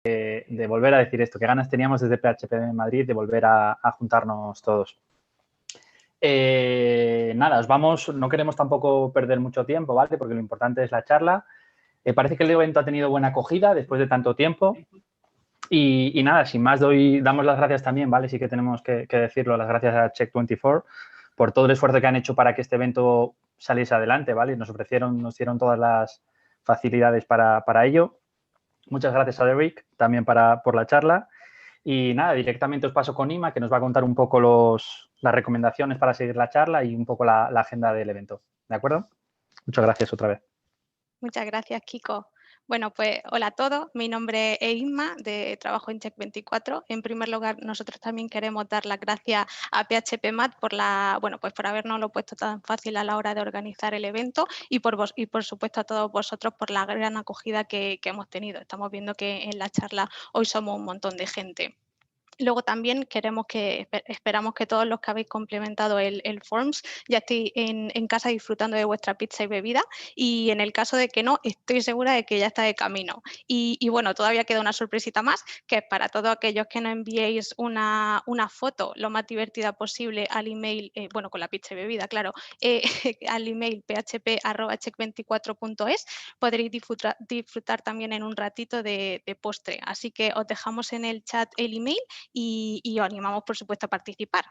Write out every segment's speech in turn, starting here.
de volver a decir esto, qué ganas teníamos desde PHP Madrid de volver a juntarnos todos. Nada, os vamos, no queremos tampoco perder mucho tiempo, ¿vale? Porque lo importante es la charla. Parece que el evento ha tenido buena acogida después de tanto tiempo. Y nada, sin más, damos las gracias también, ¿vale? Sí que tenemos que decirlo, las gracias a Check24 por todo el esfuerzo que han hecho para que este evento saliese adelante, ¿vale? Nos dieron todas las facilidades para ello. Muchas gracias a Derick también por la charla. Y nada, directamente os paso con Ima, que nos va a contar un poco las recomendaciones para seguir la charla y un poco la agenda del evento. ¿De acuerdo? Muchas gracias otra vez. Muchas gracias, Kiko. Bueno, pues hola a todos. Mi nombre es Isma, trabajo en Check24. En primer lugar, nosotros también queremos dar las gracias a PHP Mat por por habernos puesto tan fácil a la hora de organizar el evento y por supuesto a todos vosotros por la gran acogida que hemos tenido. Estamos viendo que en la charla hoy somos un montón de gente. Luego también esperamos que todos los que habéis complementado el Forms ya estéis en casa disfrutando de vuestra pizza y bebida, y en el caso de que no, estoy segura de que ya está de camino. Y bueno, todavía queda una sorpresita más, que es para todos aquellos que nos enviéis una foto lo más divertida posible al email, con la pizza y bebida, claro, al email php@check24.es, podréis disfrutar también en un ratito de postre. Así que os dejamos en el chat el email y os animamos, por supuesto, a participar.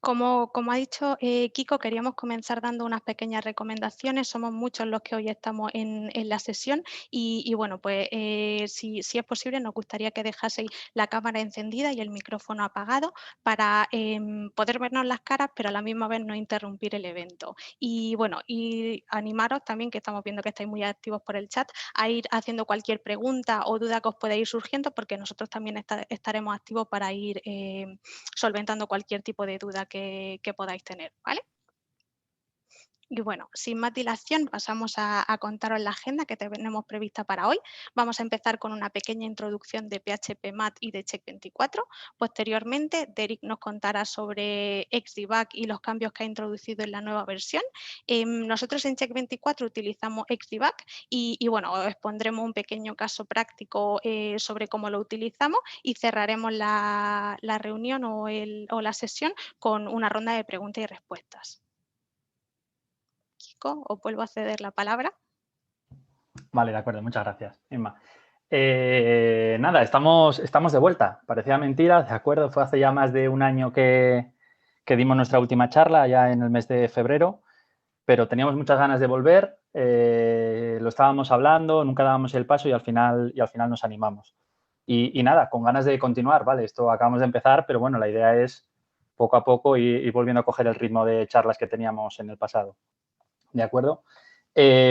Como ha dicho Kiko, queríamos comenzar dando unas pequeñas recomendaciones. Somos muchos los que hoy estamos en la sesión y bueno, pues si es posible, nos gustaría que dejaseis la cámara encendida y el micrófono apagado para poder vernos las caras, pero a la misma vez no interrumpir el evento. Y bueno, y animaros también, que estamos viendo que estáis muy activos por el chat, a ir haciendo cualquier pregunta o duda que os pueda ir surgiendo, porque nosotros también estaremos activos para ir solventando cualquier tipo de duda que podáis tener, ¿vale? Y bueno, sin más dilación, pasamos a contaros la agenda que tenemos prevista para hoy. Vamos a empezar con una pequeña introducción de PHP Mat y de Check24. Posteriormente, Derick nos contará sobre Xdebug y los cambios que ha introducido en la nueva versión. Nosotros en Check24 utilizamos Xdebug y bueno, os expondremos un pequeño caso práctico sobre cómo lo utilizamos y cerraremos la reunión o la sesión con una ronda de preguntas y respuestas. Kiko, os vuelvo a ceder la palabra. Vale, de acuerdo, muchas gracias, Inma. Nada, estamos de vuelta. Parecía mentira, de acuerdo, fue hace ya más de un año que dimos nuestra última charla, ya en el mes de febrero, pero teníamos muchas ganas de volver, lo estábamos hablando, nunca dábamos el paso y al final nos animamos. Y nada, con ganas de continuar, ¿vale? Esto acabamos de empezar, pero bueno, la idea es poco a poco ir volviendo a coger el ritmo de charlas que teníamos en el pasado. ¿De acuerdo?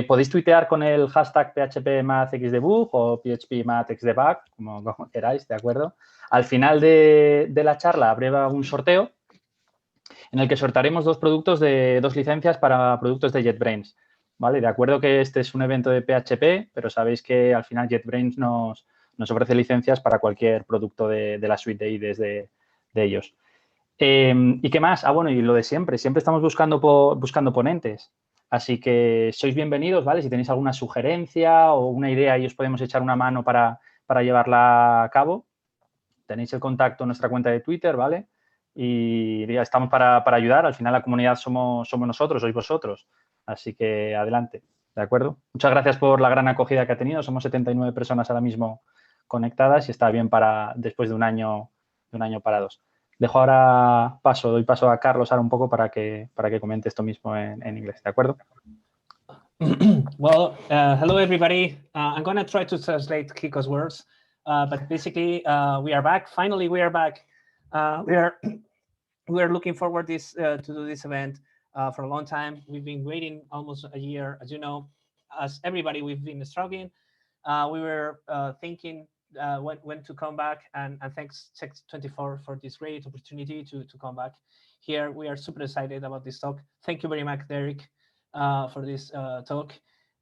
Podéis tuitear con el hashtag phpmathxdebug o phpmathxdebug, como queráis, ¿de acuerdo? Al final de la charla habrá un sorteo en el que sortearemos dos licencias para productos de JetBrains, ¿vale? De acuerdo que este es un evento de PHP, pero sabéis que al final JetBrains nos ofrece licencias para cualquier producto de la suite de IDEs de ellos. ¿Y qué más? Bueno, y lo de siempre estamos buscando ponentes. Así que sois bienvenidos, ¿vale? Si tenéis alguna sugerencia o una idea y os podemos echar una mano para llevarla a cabo, tenéis el contacto en nuestra cuenta de Twitter, ¿vale? Y ya estamos para ayudar. Al final la comunidad somos nosotros, sois vosotros. Así que adelante, ¿de acuerdo? Muchas gracias por la gran acogida que ha tenido. Somos 79 personas ahora mismo conectadas y está bien después de un año parados. Doy paso a Carlos ahora un poco para que comente esto mismo en inglés, ¿de acuerdo? Well, hello everybody. I'm going to try to translate Kiko's words, but basically we are back. Finally, we are back. We are looking forward to do this event for a long time. We've been waiting almost a year, as you know. As everybody, we've been struggling. We were thinking when to come back, and thanks Check24 for this great opportunity to come back here. We are super excited about this talk. Thank you very much, Derick, for this talk.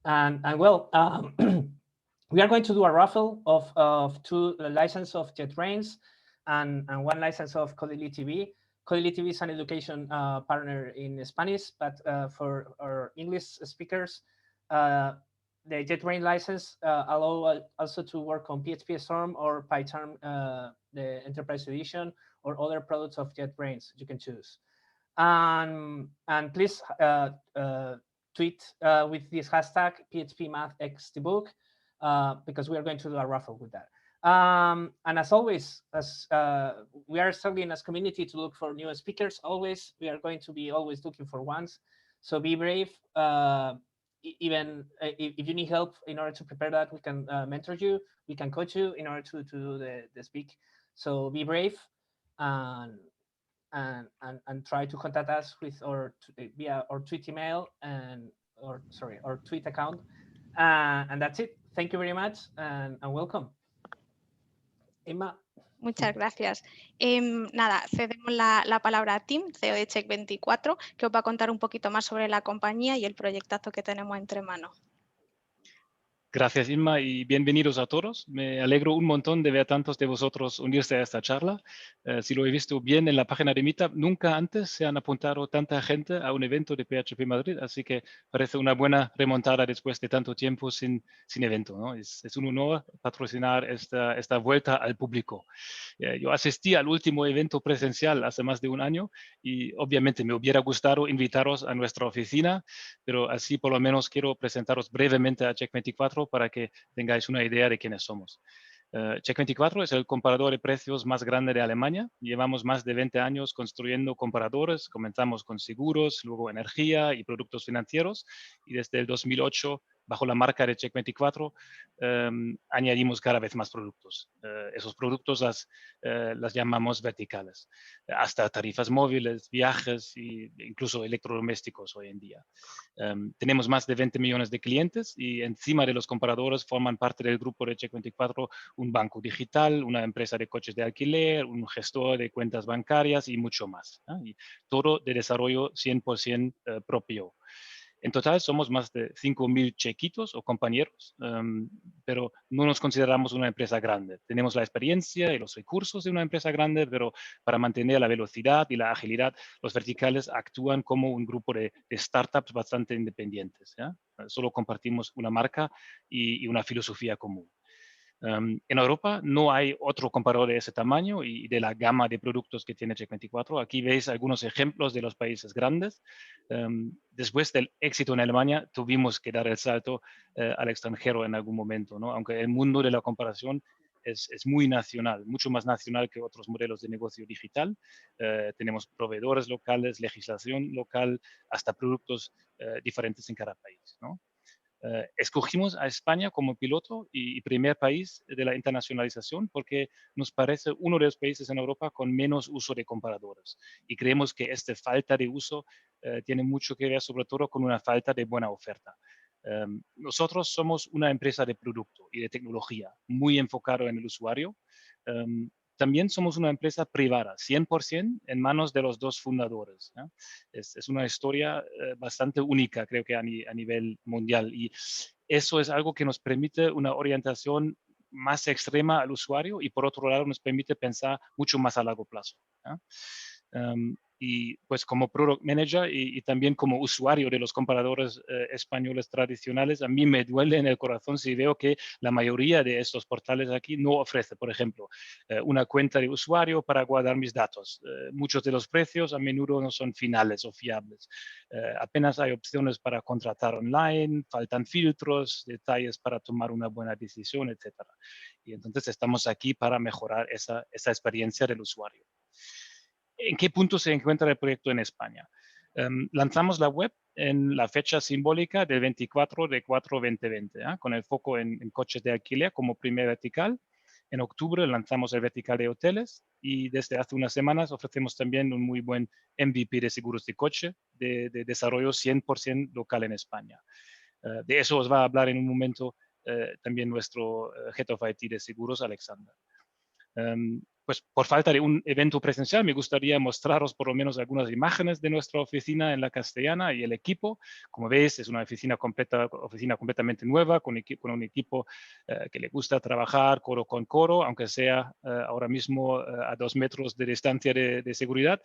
And well, we are going to do a raffle of 2 licenses of JetBrains and 1 license of Codely TV. Codely TV is an education partner in Spanish, but for our English speakers, the JetBrains license allow also to work on PHP Storm or Python, the Enterprise Edition, or other products of JetBrains you can choose. And please tweet with this hashtag PHPMathXDebug, because we are going to do a raffle with that. And as always, as we are struggling as community to look for new speakers, always we are going to be always looking for ones. So be brave. Even if you need help in order to prepare that, we can mentor you, we can coach you in order to do the speak. So be brave and try to contact us with our via our tweet email or tweet account. And that's it. Thank you very much and welcome. Emma. Muchas gracias. Nada, cedemos la palabra a Tim, CEO de Check24, que os va a contar un poquito más sobre la compañía y el proyectazo que tenemos entre manos. Gracias, Inma, y bienvenidos a todos. Me alegro un montón de ver tantos de vosotros unirse a esta charla. Si lo he visto bien en la página de Meetup, nunca antes se han apuntado tanta gente a un evento de PHP Madrid, así que parece una buena remontada después de tanto tiempo sin evento, ¿no? Es un honor patrocinar esta vuelta al público. Yo asistí al último evento presencial hace más de un año y obviamente me hubiera gustado invitaros a nuestra oficina, pero así por lo menos quiero presentaros brevemente a Check24 para que tengáis una idea de quiénes somos. Check24 es el comparador de precios más grande de Alemania. Llevamos más de 20 años construyendo comparadores. Comenzamos con seguros, luego energía y productos financieros. Y desde el 2008, bajo la marca de Check24, añadimos cada vez más productos. Esos productos las llamamos verticales, hasta tarifas móviles, viajes e incluso electrodomésticos hoy en día. Tenemos más de 20 millones de clientes y encima de los comparadores forman parte del grupo de Check24 un banco digital, una empresa de coches de alquiler, un gestor de cuentas bancarias y mucho más, ¿no? Y todo de desarrollo 100% propio. En total somos más de 5.000 chequitos o compañeros, pero no nos consideramos una empresa grande. Tenemos la experiencia y los recursos de una empresa grande, pero para mantener la velocidad y la agilidad, los verticales actúan como un grupo de startups bastante independientes, ¿ya? Solo compartimos una marca y una filosofía común. En Europa no hay otro comparador de ese tamaño y de la gama de productos que tiene Check24. Aquí veis algunos ejemplos de los países grandes. Después del éxito en Alemania, tuvimos que dar el salto al extranjero en algún momento, ¿no? Aunque el mundo de la comparación es muy nacional, mucho más nacional que otros modelos de negocio digital. Tenemos proveedores locales, legislación local, hasta productos diferentes en cada país, ¿no? Escogimos a España como piloto y primer país de la internacionalización porque nos parece uno de los países en Europa con menos uso de comparadores. Y creemos que esta falta de uso tiene mucho que ver sobre todo con una falta de buena oferta. Nosotros somos una empresa de producto y de tecnología, muy enfocado en el usuario. También somos una empresa privada, 100% en manos de los dos fundadores, ¿no? Es una historia bastante única, creo que a nivel mundial. Y eso es algo que nos permite una orientación más extrema al usuario y por otro lado nos permite pensar mucho más a largo plazo, ¿no? Y pues como product manager y también como usuario de los comparadores españoles tradicionales, a mí me duele en el corazón si veo que la mayoría de estos portales aquí no ofrece, por ejemplo, una cuenta de usuario para guardar mis datos. Muchos de los precios a menudo no son finales o fiables. Apenas hay opciones para contratar online, faltan filtros, detalles para tomar una buena decisión, etc. Y entonces estamos aquí para mejorar esa experiencia del usuario. ¿En qué punto se encuentra el proyecto en España? Lanzamos la web en la fecha simbólica del 24 de 4/2020, ¿eh? Con el foco en coches de alquiler como primer vertical. En octubre lanzamos el vertical de hoteles y desde hace unas semanas ofrecemos también un muy buen MVP de seguros de coche de desarrollo 100% local en España. De eso os va a hablar en un momento también nuestro Head of IT de seguros, Alexander. Pues por falta de un evento presencial, me gustaría mostraros por lo menos algunas imágenes de nuestra oficina en la Castellana y el equipo. Como veis, es una oficina completamente nueva, con un equipo que le gusta trabajar codo con codo, aunque sea ahora mismo a 2 metros de distancia de seguridad.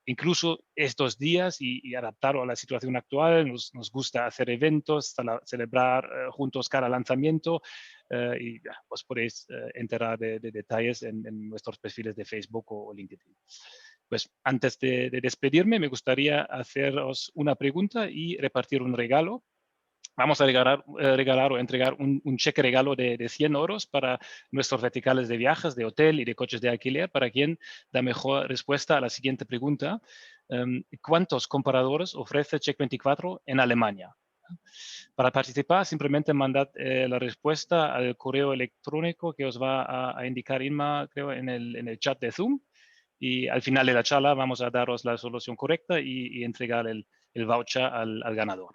incluso estos días y adaptarlo a la situación actual. Nos gusta hacer eventos, celebrar juntos cada lanzamiento y os podéis enterar de detalles en nuestros perfiles de Facebook o LinkedIn. Pues antes de despedirme, me gustaría haceros una pregunta y repartir un regalo. Vamos a regalar o entregar un cheque regalo de 100 euros para nuestros verticales de viajes, de hotel y de coches de alquiler, para quien da mejor respuesta a la siguiente pregunta. ¿Cuántos comparadores ofrece Check24 en Alemania? Para participar, simplemente mandad la respuesta al correo electrónico que os va a indicar Inma, creo, en el chat de Zoom. Y al final de la charla vamos a daros la solución correcta y entregar el voucher al ganador.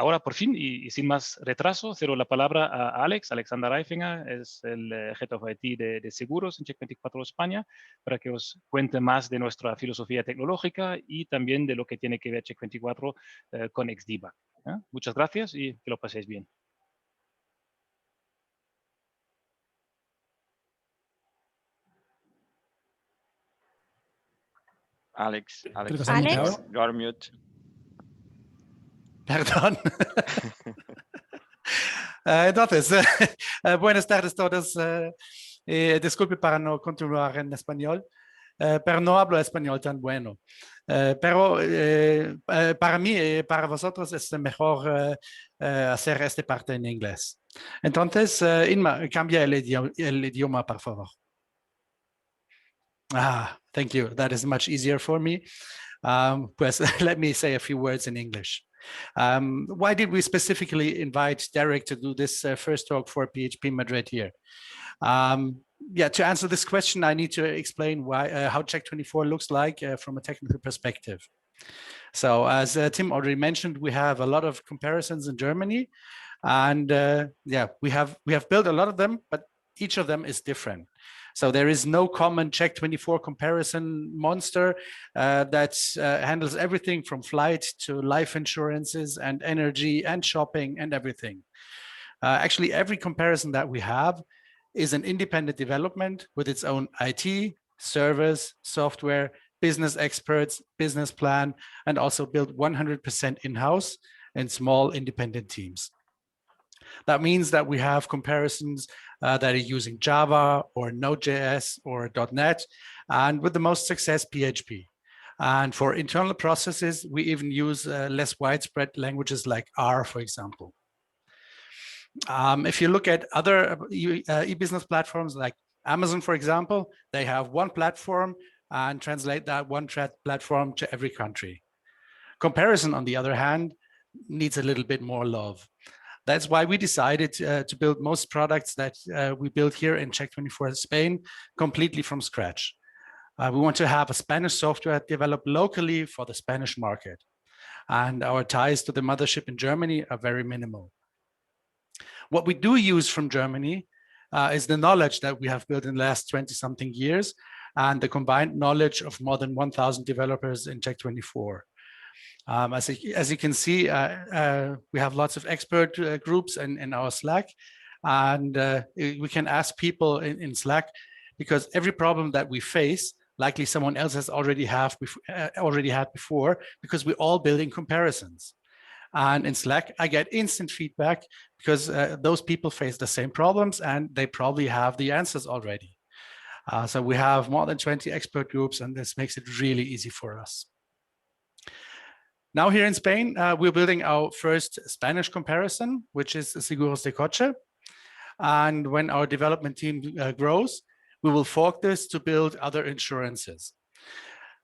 Ahora, por fin, y sin más retraso, cedo la palabra a Alexander Reifinger, es el Head of IT de Seguros en Check24 España, para que os cuente más de nuestra filosofía tecnológica y también de lo que tiene que ver Check24 con Xdebug. Muchas gracias y que lo paséis bien. Alex, you are mute. Perdón. Entonces, buenas tardes a todos. Disculpe para no continuar en español, pero no hablo español tan bueno. Pero para mí y para vosotros es mejor hacer esta parte en inglés. Entonces, Inma, cambia el idioma, por favor. Thank you. That is much easier for me. Pues, let me say a few words in English. Why did we specifically invite Derick to do this first talk for PHP Madrid here? To answer this question, I need to explain why how Check24 looks like from a technical perspective. So as Tim already mentioned, we have a lot of comparisons in Germany, and we have built a lot of them, but each of them is different. So there is no common Check24 comparison monster that handles everything from flight to life insurances and energy and shopping and everything. Actually, every comparison that we have is an independent development with its own IT, servers, software, business experts, business plan, and also built 100% in-house in small independent teams. That means that we have comparisons that are using Java or Node.js or .NET, and with the most success, PHP. And for internal processes, we even use less widespread languages like R, for example. If you look at other e-business platforms like Amazon, for example, they have one platform and translate that one platform to every country. Comparison, on the other hand, needs a little bit more love. That's why we decided to build most products that we built here in Check24 Spain completely from scratch. We want to have a Spanish software developed locally for the Spanish market. And our ties to the mothership in Germany are very minimal. What we do use from Germany is the knowledge that we have built in the last 20-something years and the combined knowledge of more than 1,000 developers in Check24. As you can see, we have lots of expert groups in our Slack, and we can ask people in Slack, because every problem that we face, likely someone else has already had before, because we're all building comparisons. And in Slack, I get instant feedback because those people face the same problems and they probably have the answers already. So we have more than 20 expert groups, and this makes it really easy for us. Now here in Spain, we're building our first Spanish comparison, which is Seguros de Coche. And when our development team grows, we will fork this to build other insurances.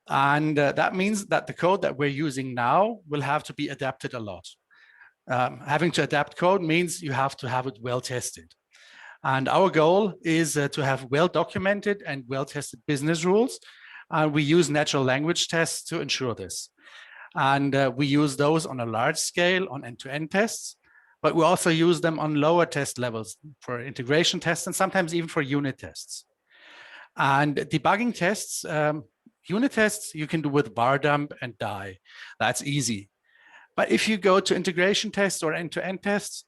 And that means that the code that we're using now will have to be adapted a lot. Having to adapt code means you have to have it well tested. And our goal is to have well-documented and well-tested business rules. And we use natural language tests to ensure this. And we use those on a large scale on end-to-end tests, but we also use them on lower test levels for integration tests and sometimes even for unit tests. And debugging tests, unit tests, you can do with bar dump and die. That's easy. But if you go to integration tests or end-to-end tests,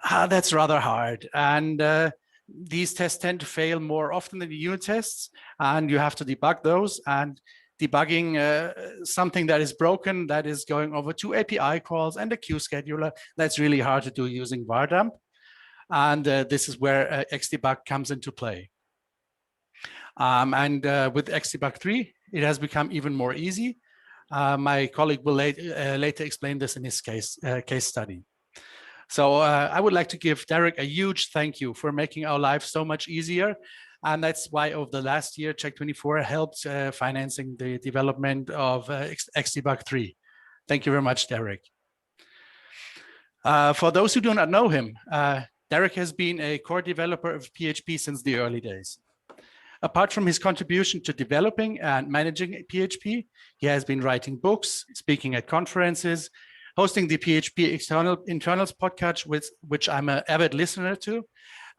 that's rather hard. And these tests tend to fail more often than the unit tests, and you have to debug those. And debugging something that is broken, that is going over 2 API calls and a queue scheduler. That's really hard to do using var dump. And this is where Xdebug comes into play. With Xdebug 3, it has become even more easy. My colleague will later explain this in his case study. So I would like to give Derick a huge thank you for making our life so much easier. And that's why over the last year, Check24 helped financing the development of Xdebug 3. Thank you very much, Derick. For those who do not know him, Derick has been a core developer of PHP since the early days. Apart from his contribution to developing and managing PHP, he has been writing books, speaking at conferences, hosting the PHP Internals podcast, which I'm an avid listener to.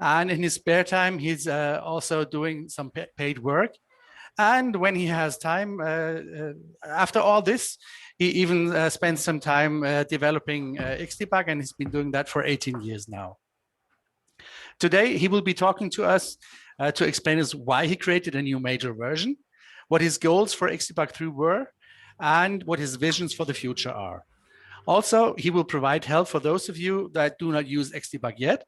And in his spare time, he's also doing some paid work. And when he has time, after all this, he even spends some time developing Xdebug, and he's been doing that for 18 years now. Today, he will be talking to us to explain us why he created a new major version, what his goals for Xdebug 3 were, and what his visions for the future are. Also, he will provide help for those of you that do not use Xdebug yet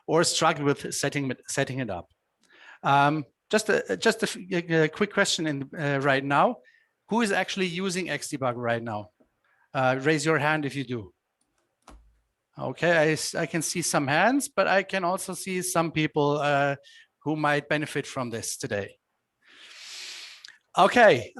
or struggle with setting it up. Just a quick question right now. Who is actually using Xdebug right now? Raise your hand if you do. Okay, I can see some hands, but I can also see some people who might benefit from this today. Okay,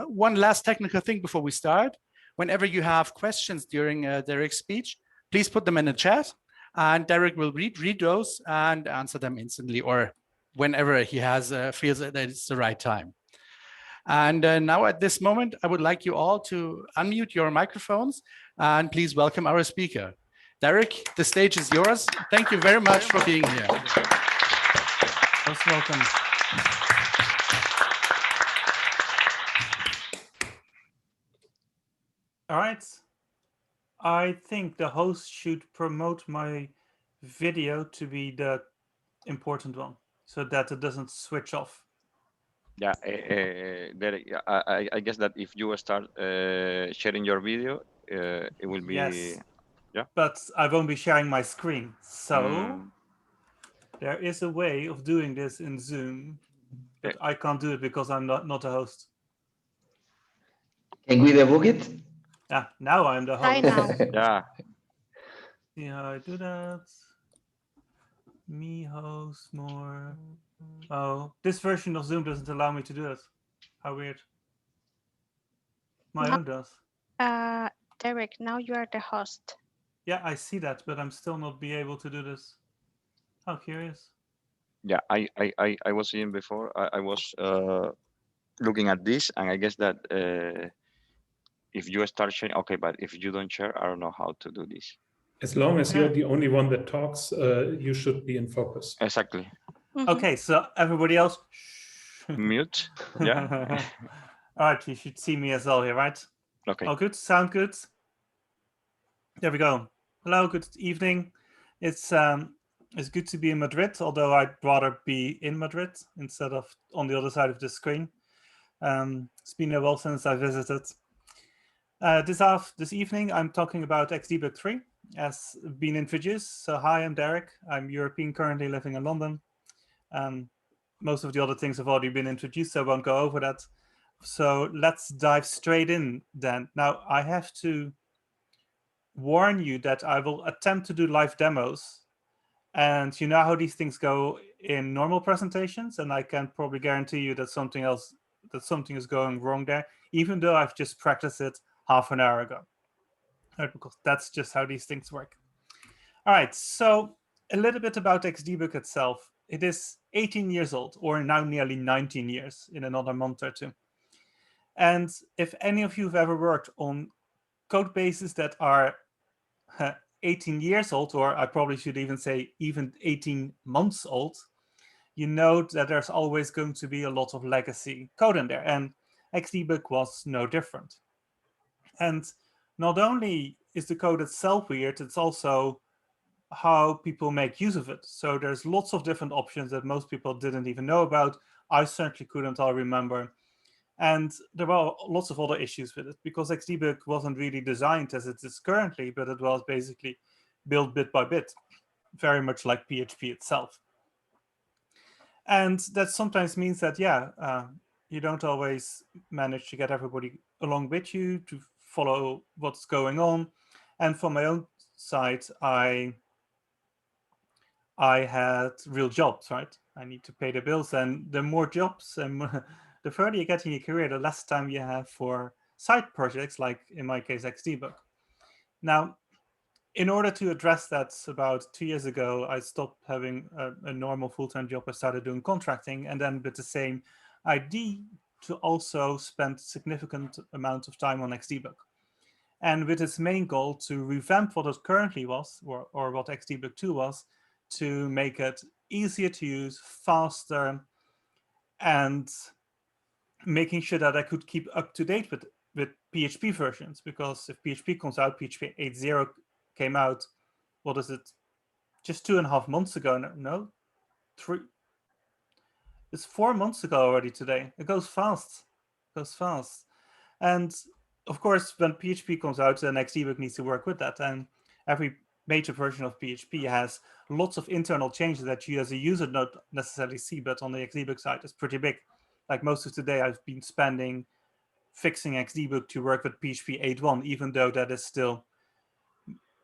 one last technical thing before we start. Whenever you have questions during Derick's speech, please put them in the chat, and Derick will read those and answer them instantly, or whenever he feels that it's the right time. And now at this moment, I would like you all to unmute your microphones and please welcome our speaker. Derick, the stage is yours. Thank you very much for being here. Most welcome. All right. I think the host should promote my video to be the important one so that it doesn't switch off. Yeah, Derick, I guess that if you start sharing your video, it will be... Yes, yeah. But I won't be sharing my screen. So there is a way of doing this in Zoom, but I can't do it because I'm not a host. Can we debug it? Yeah, now I'm the host. Try now. Yeah. See how I do that? Me host more. Oh, this version of Zoom doesn't allow me to do it. How weird. My own does. Derick, now you are the host. Yeah, I see that, but I'm still not be able to do this. How curious. Yeah, I was seeing before. I was looking at this, and I guess that if you start sharing, okay, but if you don't share, I don't know how to do this. As long as you're the only one that talks, you should be in focus. Exactly. Mm-hmm. Okay, so everybody else, Mute. Yeah. All right, you should see me as well here, right? Okay. All good. Sound good. There we go. Hello. Good evening. It's good to be in Madrid, although I'd rather be in Madrid instead of on the other side of the screen. It's been a while since I visited. This evening, I'm talking about Xdebug 3, as been introduced. So hi, I'm Derick. I'm European, currently living in London. Most of the other things have already been introduced, so I won't go over that. So let's dive straight in then. Now, I have to warn you that I will attempt to do live demos. And you know how these things go in normal presentations, and I can probably guarantee you that something is going wrong there, even though I've just practiced it half an hour ago. Right, because that's just how these things work. All right, so a little bit about Xdebug itself. It is 18 years old, or now nearly 19 years in another month or two. And if any of you have ever worked on code bases that are 18 years old, or I probably should even say even 18 months old, you know that there's always going to be a lot of legacy code in there. And Xdebug was no different. And not only is the code itself weird, it's also how people make use of it. So there's lots of different options that most people didn't even know about. I certainly couldn't all remember. And there were lots of other issues with it because Xdebug wasn't really designed as it is currently, but it was basically built bit by bit, very much like PHP itself. And that sometimes means that, you don't always manage to get everybody along with you to follow what's going on. And from my own side, I had real jobs, right? I need to pay the bills, and the more jobs and the further you get in your career, the less time you have for side projects, like in my case, Xdebug. Now, in order to address that, about 2 years ago, I stopped having a normal full-time job. I started doing contracting, and then with the same idea to also spend significant amount of time on Xdebug. And with its main goal to revamp what it currently was, or what Xdebug 2 was, to make it easier to use, faster, and making sure that I could keep up to date with PHP versions. Because if PHP comes out, PHP 8.0 came out, what is it, just 2.5 months ago? No, 3. It's 4 months ago already today. It goes fast. It goes fast. And of course, when PHP comes out, then Xdebug needs to work with that. And every major version of PHP has lots of internal changes that you as a user don't necessarily see, but on the Xdebug side, it's pretty big. Like most of today, I've been spending fixing Xdebug to work with PHP 8.1, even though that is still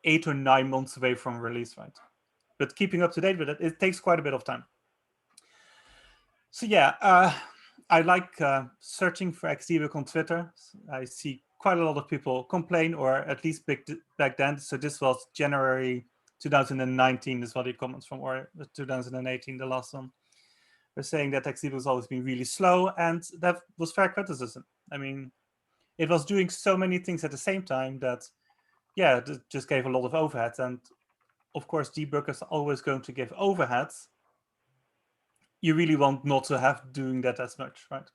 8 or 9 months away from release, right? But keeping up to date with it, it takes quite a bit of time. So yeah, I like searching for Xdebug on Twitter. I see quite a lot of people complain, or at least back then. So this was January 2019 is what it comments from, or 2018, the last one. They're saying that Xdebug has always been really slow, and that was fair criticism. I mean, it was doing so many things at the same time that, yeah, it just gave a lot of overhead. And of course, debuggers are always going to give overheads. You really want not to have doing that as much, right?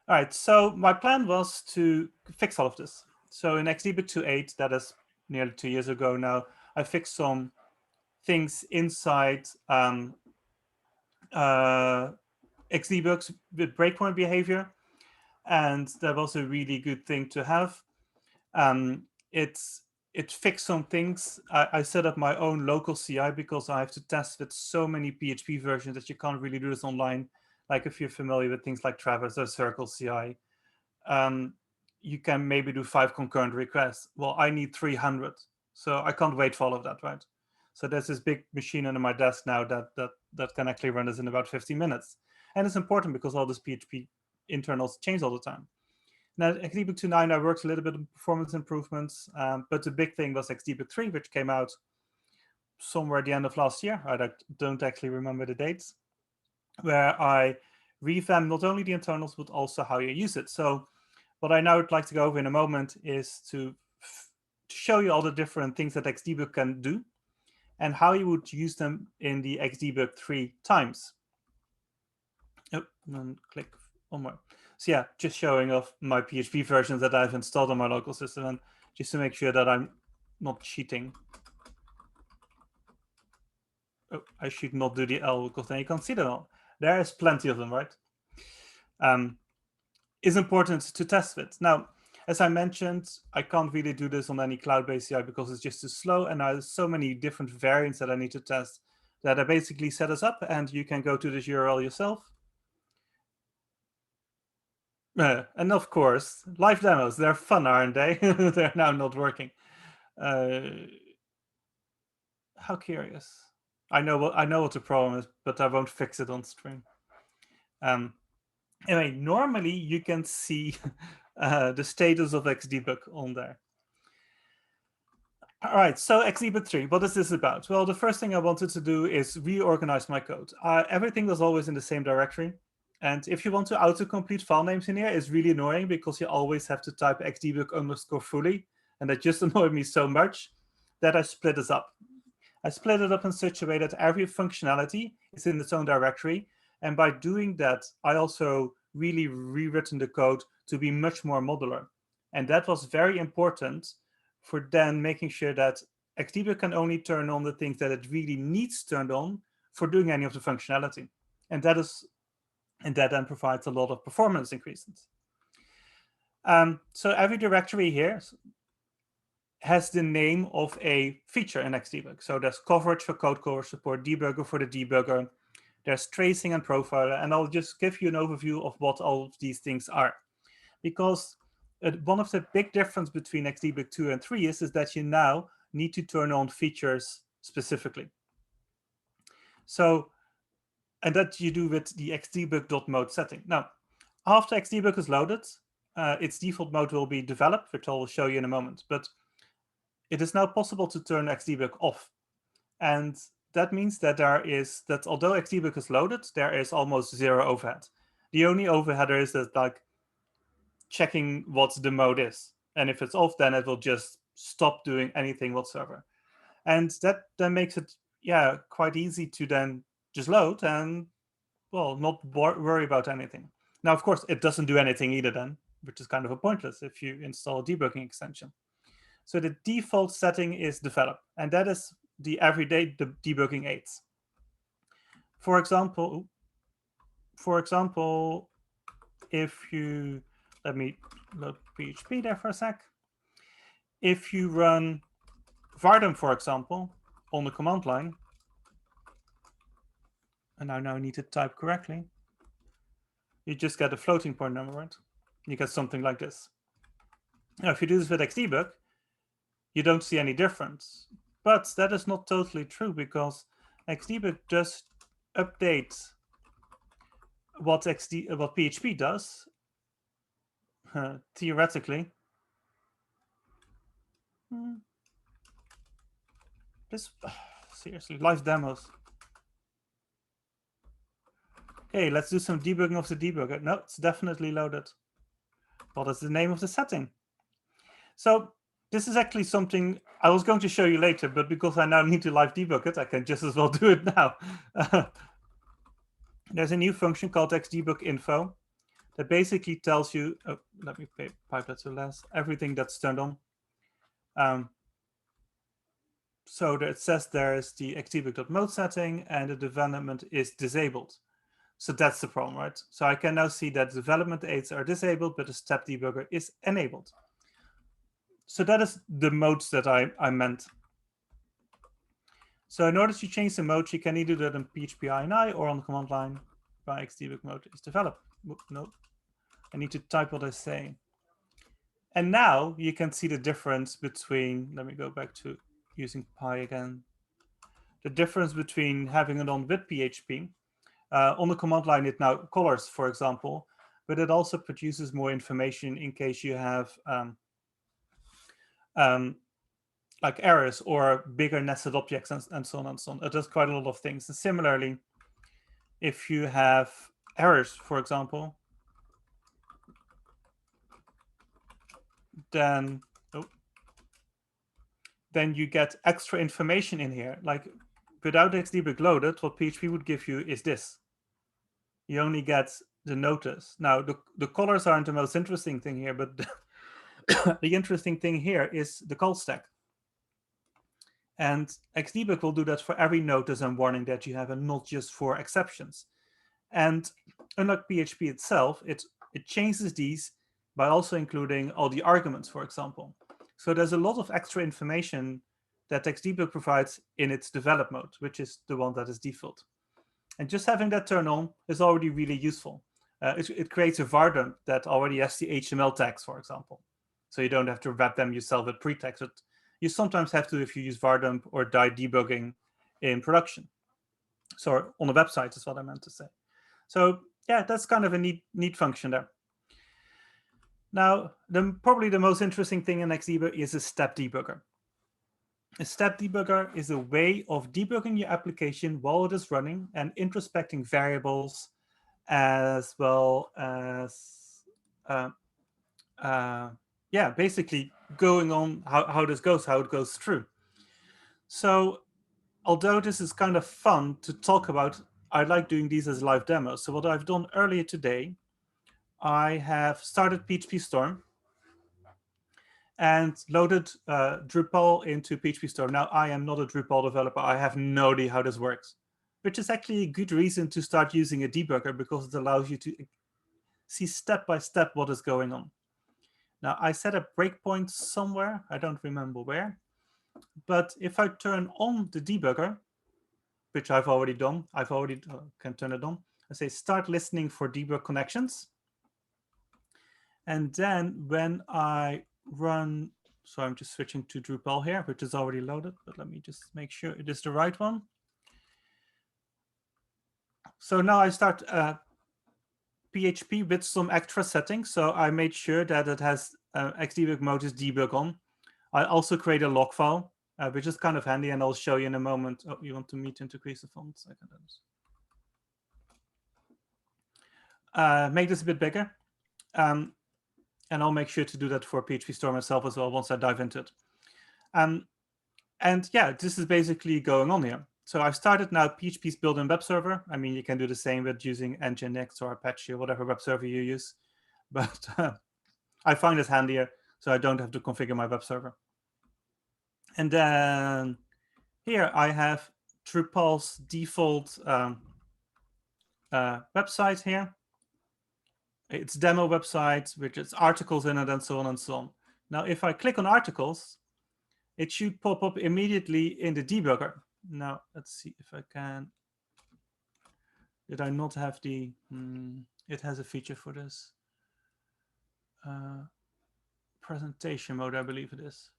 All right, so my plan was to fix all of this. So in Xdebug 2.8, that is nearly 2 years ago now, I fixed some things inside Xdebug with breakpoint behavior. And that was a really good thing to have. It fixed some things. I set up my own local CI because I have to test with so many PHP versions that you can't really do this online. Like if you're familiar with things like Traverse or Circle CI, you can maybe do 5 concurrent requests. Well, I need 300, so I can't wait for all of that, right? So there's this big machine under my desk now that can actually run this in about 15 minutes. And it's important because all this PHP internals change all the time. Now, Xdebug 2.9, I worked a little bit on performance improvements, but the big thing was Xdebug 3, which came out somewhere at the end of last year. I don't actually remember the dates, where I revamped not only the internals, but also how you use it. So what I now would like to go over in a moment is to show you all the different things that Xdebug can do and how you would use them in the Xdebug 3 times. Oh, and then click on more. So yeah, just showing off my PHP versions that I've installed on my local system, and just to make sure that I'm not cheating. Oh, I should not do the L because then you can't see them all. There is plenty of them, right? Is important to test with. Now, as I mentioned, I can't really do this on any cloud-based CI because it's just too slow, and there's so many different variants that I need to test that I basically set us up, and you can go to this URL yourself. And of course, live demos, they're fun, aren't they? They're now not working. How curious. I know what the problem is, but I won't fix it on stream. Anyway, normally you can see the status of Xdebug on there. All right, so Xdebug 3, what is this about? Well, the first thing I wanted to do is reorganize my code. Everything was always in the same directory. And if you want to autocomplete file names in here, it's really annoying because you always have to type xdebug_fully. And that just annoyed me so much that I split this up. I split it up in such a way that every functionality is in its own directory. And by doing that, I also really rewritten the code to be much more modular. And that was very important for then making sure that Xdebug can only turn on the things that it really needs turned on for doing any of the functionality. And that then provides a lot of performance increases. So every directory here has the name of a feature in Xdebug. So there's coverage for code core support, debugger for the debugger, there's tracing and profiler, and I'll just give you an overview of what all of these things are. Because one of the big difference between Xdebug 2 and 3 is that you now need to turn on features specifically. So, and that you do with the xdebug.mode setting. Now, after Xdebug is loaded, its default mode will be developed, which I'll show you in a moment. But it is now possible to turn Xdebug off. And that means that although Xdebug is loaded, there is almost zero overhead. The only overhead is that like checking what the mode is. And if it's off, then it will just stop doing anything whatsoever. And that then makes it, quite easy to then just load and, well, not worry about anything. Now, of course, it doesn't do anything either then, which is kind of a pointless if you install a debugging extension. So the default setting is develop, and that is the everyday debugging aids. For example, if you, let me load PHP there for a sec. If you run vardem, for example, on the command line, and I now need to type correctly, you just get a floating point number, right? You get something like this. Now, if you do this with Xdebug, you don't see any difference. But that is not totally true, because Xdebug does update what PHP does, theoretically. Seriously, live demos. Okay, let's do some debugging of the debugger. No, it's definitely loaded. What is the name of the setting? So this is actually something I was going to show you later, but because I now need to live debug it, I can just as well do it now. There's a new function called Xdebug info that basically tells you, let me pipe that to less, everything that's turned on. So it says there's the Xdebug.mode setting and the development is disabled. So that's the problem, right? So I can now see that development aids are disabled, but the step debugger is enabled. So that is the modes that I meant. So in order to change the mode, you can either do that in PHP INI or on the command line by Xdebug mode is developed. No, I need to type what I say. And now you can see the difference between, let me go back to using Pi again. The difference between having it on with PHP. On the command line, it now colors, for example, but it also produces more information in case you have like errors or bigger nested objects and so on and so on. It does quite a lot of things. And similarly, if you have errors, for example, then you get extra information in here. Like without Xdebug loaded, what PHP would give you is this. You only get the notice. Now, the colors aren't the most interesting thing here, but the interesting thing here is the call stack. And Xdebug will do that for every notice and warning that you have, and not just for exceptions. And unlike PHP itself, it changes these by also including all the arguments, for example. So there's a lot of extra information that Xdebug provides in its develop mode, which is the one that is default. And just having that turned on is already really useful. It creates a vardem that already has the HTML tags, for example. So you don't have to wrap them yourself with pre-text. You sometimes have to if you use vardem or die debugging in production. So on the website is what I meant to say. So yeah, that's kind of a neat function there. Now, probably the most interesting thing in Xdebug is a step debugger. A step debugger is a way of debugging your application while it is running and introspecting variables, as well as basically going on how this goes, how it goes through. So although this is kind of fun to talk about, I like doing these as live demos. So what I've done earlier today, I have started PHP Storm and loaded Drupal into PHP Storm. Now, I am not a Drupal developer. I have no idea how this works, which is actually a good reason to start using a debugger, because it allows you to see step by step what is going on. Now I set a breakpoint somewhere. I don't remember where. But if I turn on the debugger, which I've already done, I've already can turn it on. I say start listening for debug connections. And then when I run, so I'm just switching to Drupal here, which is already loaded, but let me just make sure it is the right one. So now I start PHP with some extra settings. So I made sure that it has Xdebug Modus debug on. I also create a log file, which is kind of handy, and I'll show you in a moment. Oh, you want to meet and decrease the font? Make this a bit bigger. And I'll make sure to do that for PHP Store myself as well once I dive into it. And yeah, this is basically going on here. So I've started now PHP's built-in web server. I mean, you can do the same with using Nginx or Apache or whatever web server you use. But I find it handier, so I don't have to configure my web server. And then here I have Drupal's default website here. It's demo website, which has articles in it and so on and so on. Now, if I click on articles, it should pop up immediately in the debugger. Now, let's see if I can. Did I not have the, it has a feature for this. Presentation mode, I believe it is.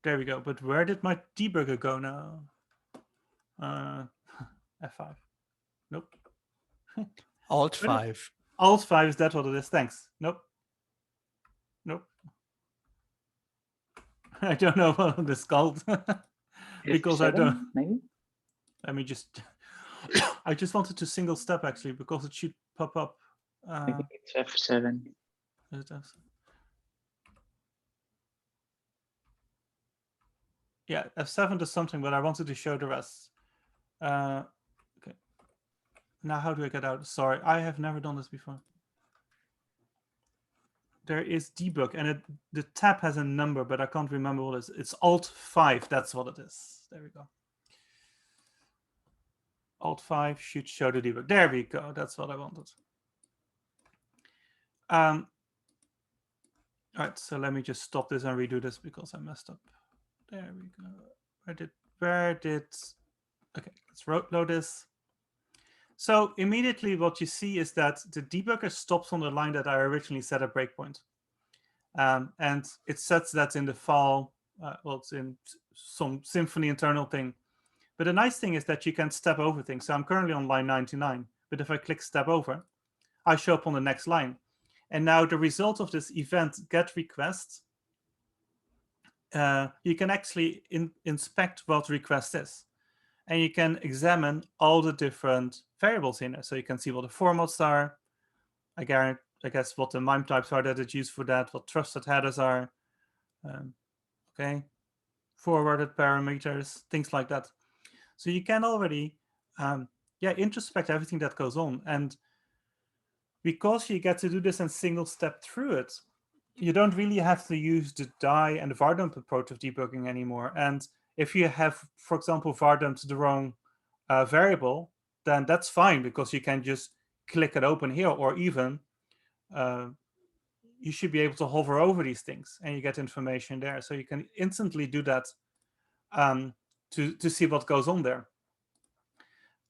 There we go. But where did my debugger go now? F5. Nope. Alt 5. Alt 5, is that what it is? Thanks. Nope. Nope. I don't know what it is called. Because I don't. Maybe? Let me just. I just wanted to single step actually, because it should pop up. Maybe it's F7. Is it F7? Yeah, F7 does something, but I wanted to show the rest. Okay. Now, how do I get out? Sorry, I have never done this before. There is debug, and the tab has a number, but I can't remember what it is. It's Alt 5. That's what it is. There we go. Alt 5 should show the debug. There we go. That's what I wanted. All right, so let me just stop this and redo this because I messed up. There we go. Okay, let's load this. So immediately what you see is that the debugger stops on the line that I originally set a breakpoint. And it sets that in the file, well, it's in some Symfony internal thing. But the nice thing is that you can step over things. So I'm currently on line 99, but if I click step over, I show up on the next line. And now the result of this event get request, you can actually inspect what request is. And you can examine all the different variables in it. So you can see what the formats are. I guess what the MIME types are that it's used for that, what trusted headers are. Okay, forwarded parameters, things like that. So you can already, introspect everything that goes on. And because you get to do this and single step through it, you don't really have to use the die and the var dump approach of debugging anymore. And if you have, for example, var dumped the wrong variable, then that's fine because you can just click it open here, or even you should be able to hover over these things and you get information there. So you can instantly do that to see what goes on there.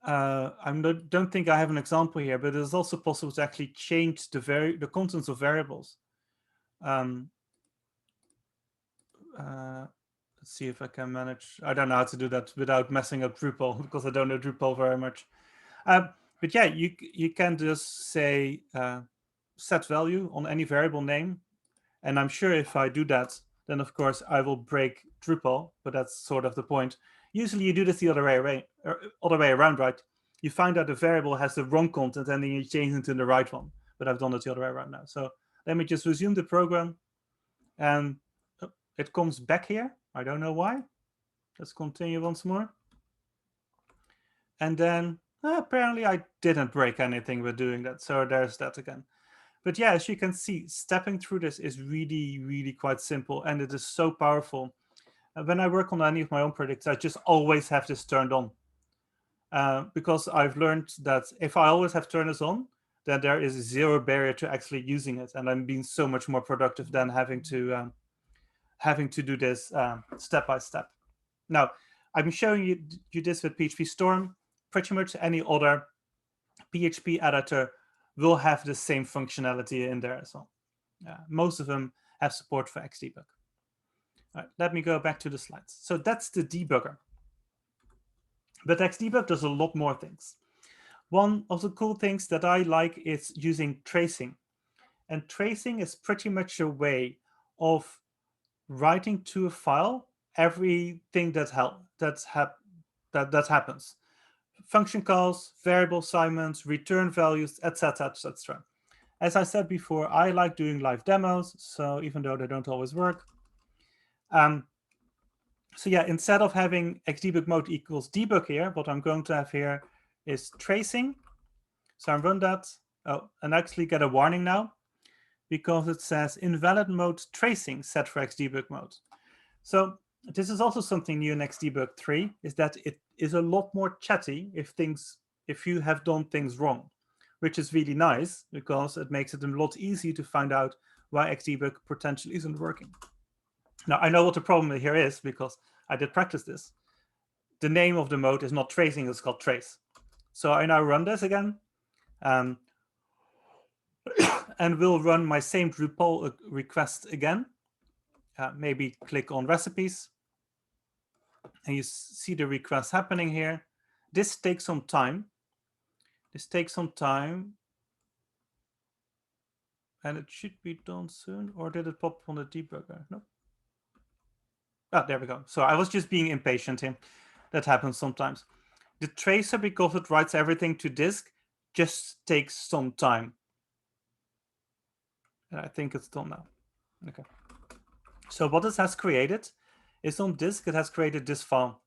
I don't think I have an example here, but it is also possible to actually change the contents of variables. Let's see if I can manage. I don't know how to do that without messing up Drupal because I don't know Drupal very much. But yeah, you can just say set value on any variable name. And I'm sure if I do that, then of course I will break Drupal, but that's sort of the point. Usually you do this the other way around, right? You find out the variable has the wrong content and then you change it to the right one. But I've done it the other way around now. So let me just resume the program. And it comes back here. I don't know why. Let's continue once more. And then apparently I didn't break anything with doing that. So there's that again. But yeah, as you can see, stepping through this is really, really quite simple. And it is so powerful. When I work on any of my own projects, I just always have this turned on. Because I've learned that if I always have turned this on, then there is zero barrier to actually using it, and I'm being so much more productive than having to do this step by step. Now, I'm showing you this with PHP Storm. Pretty much any other PHP editor will have the same functionality in there as well. Most of them have support for Xdebug. All right, let me go back to the slides. So that's the debugger. But Xdebug does a lot more things. One of the cool things that I like is using tracing. And tracing is pretty much a way of writing to a file everything that happens. Function calls, variable assignments, return values, etc., etc. As I said before, I like doing live demos, so even though they don't always work. So yeah, instead of having Xdebug mode equals debug here, what I'm going to have here is tracing. So I run that, and actually get a warning now, because it says invalid mode tracing set for Xdebug mode. So this is also something new in Xdebug 3, is that it is a lot more chatty if you have done things wrong, which is really nice because it makes it a lot easier to find out why Xdebug potentially isn't working. Now, I know what the problem here is because I did practice this. The name of the mode is not tracing, it's called trace. So I now run this again, and we'll run my same Drupal request again. Maybe click on recipes, and you see the request happening here. This takes some time. And it should be done soon, or did it pop on the debugger? No. Oh, there we go. So I was just being impatient here. That happens sometimes. The tracer, because it writes everything to disk, just takes some time. And I think it's done now. Okay. So what this has created is on disk, it has created this file.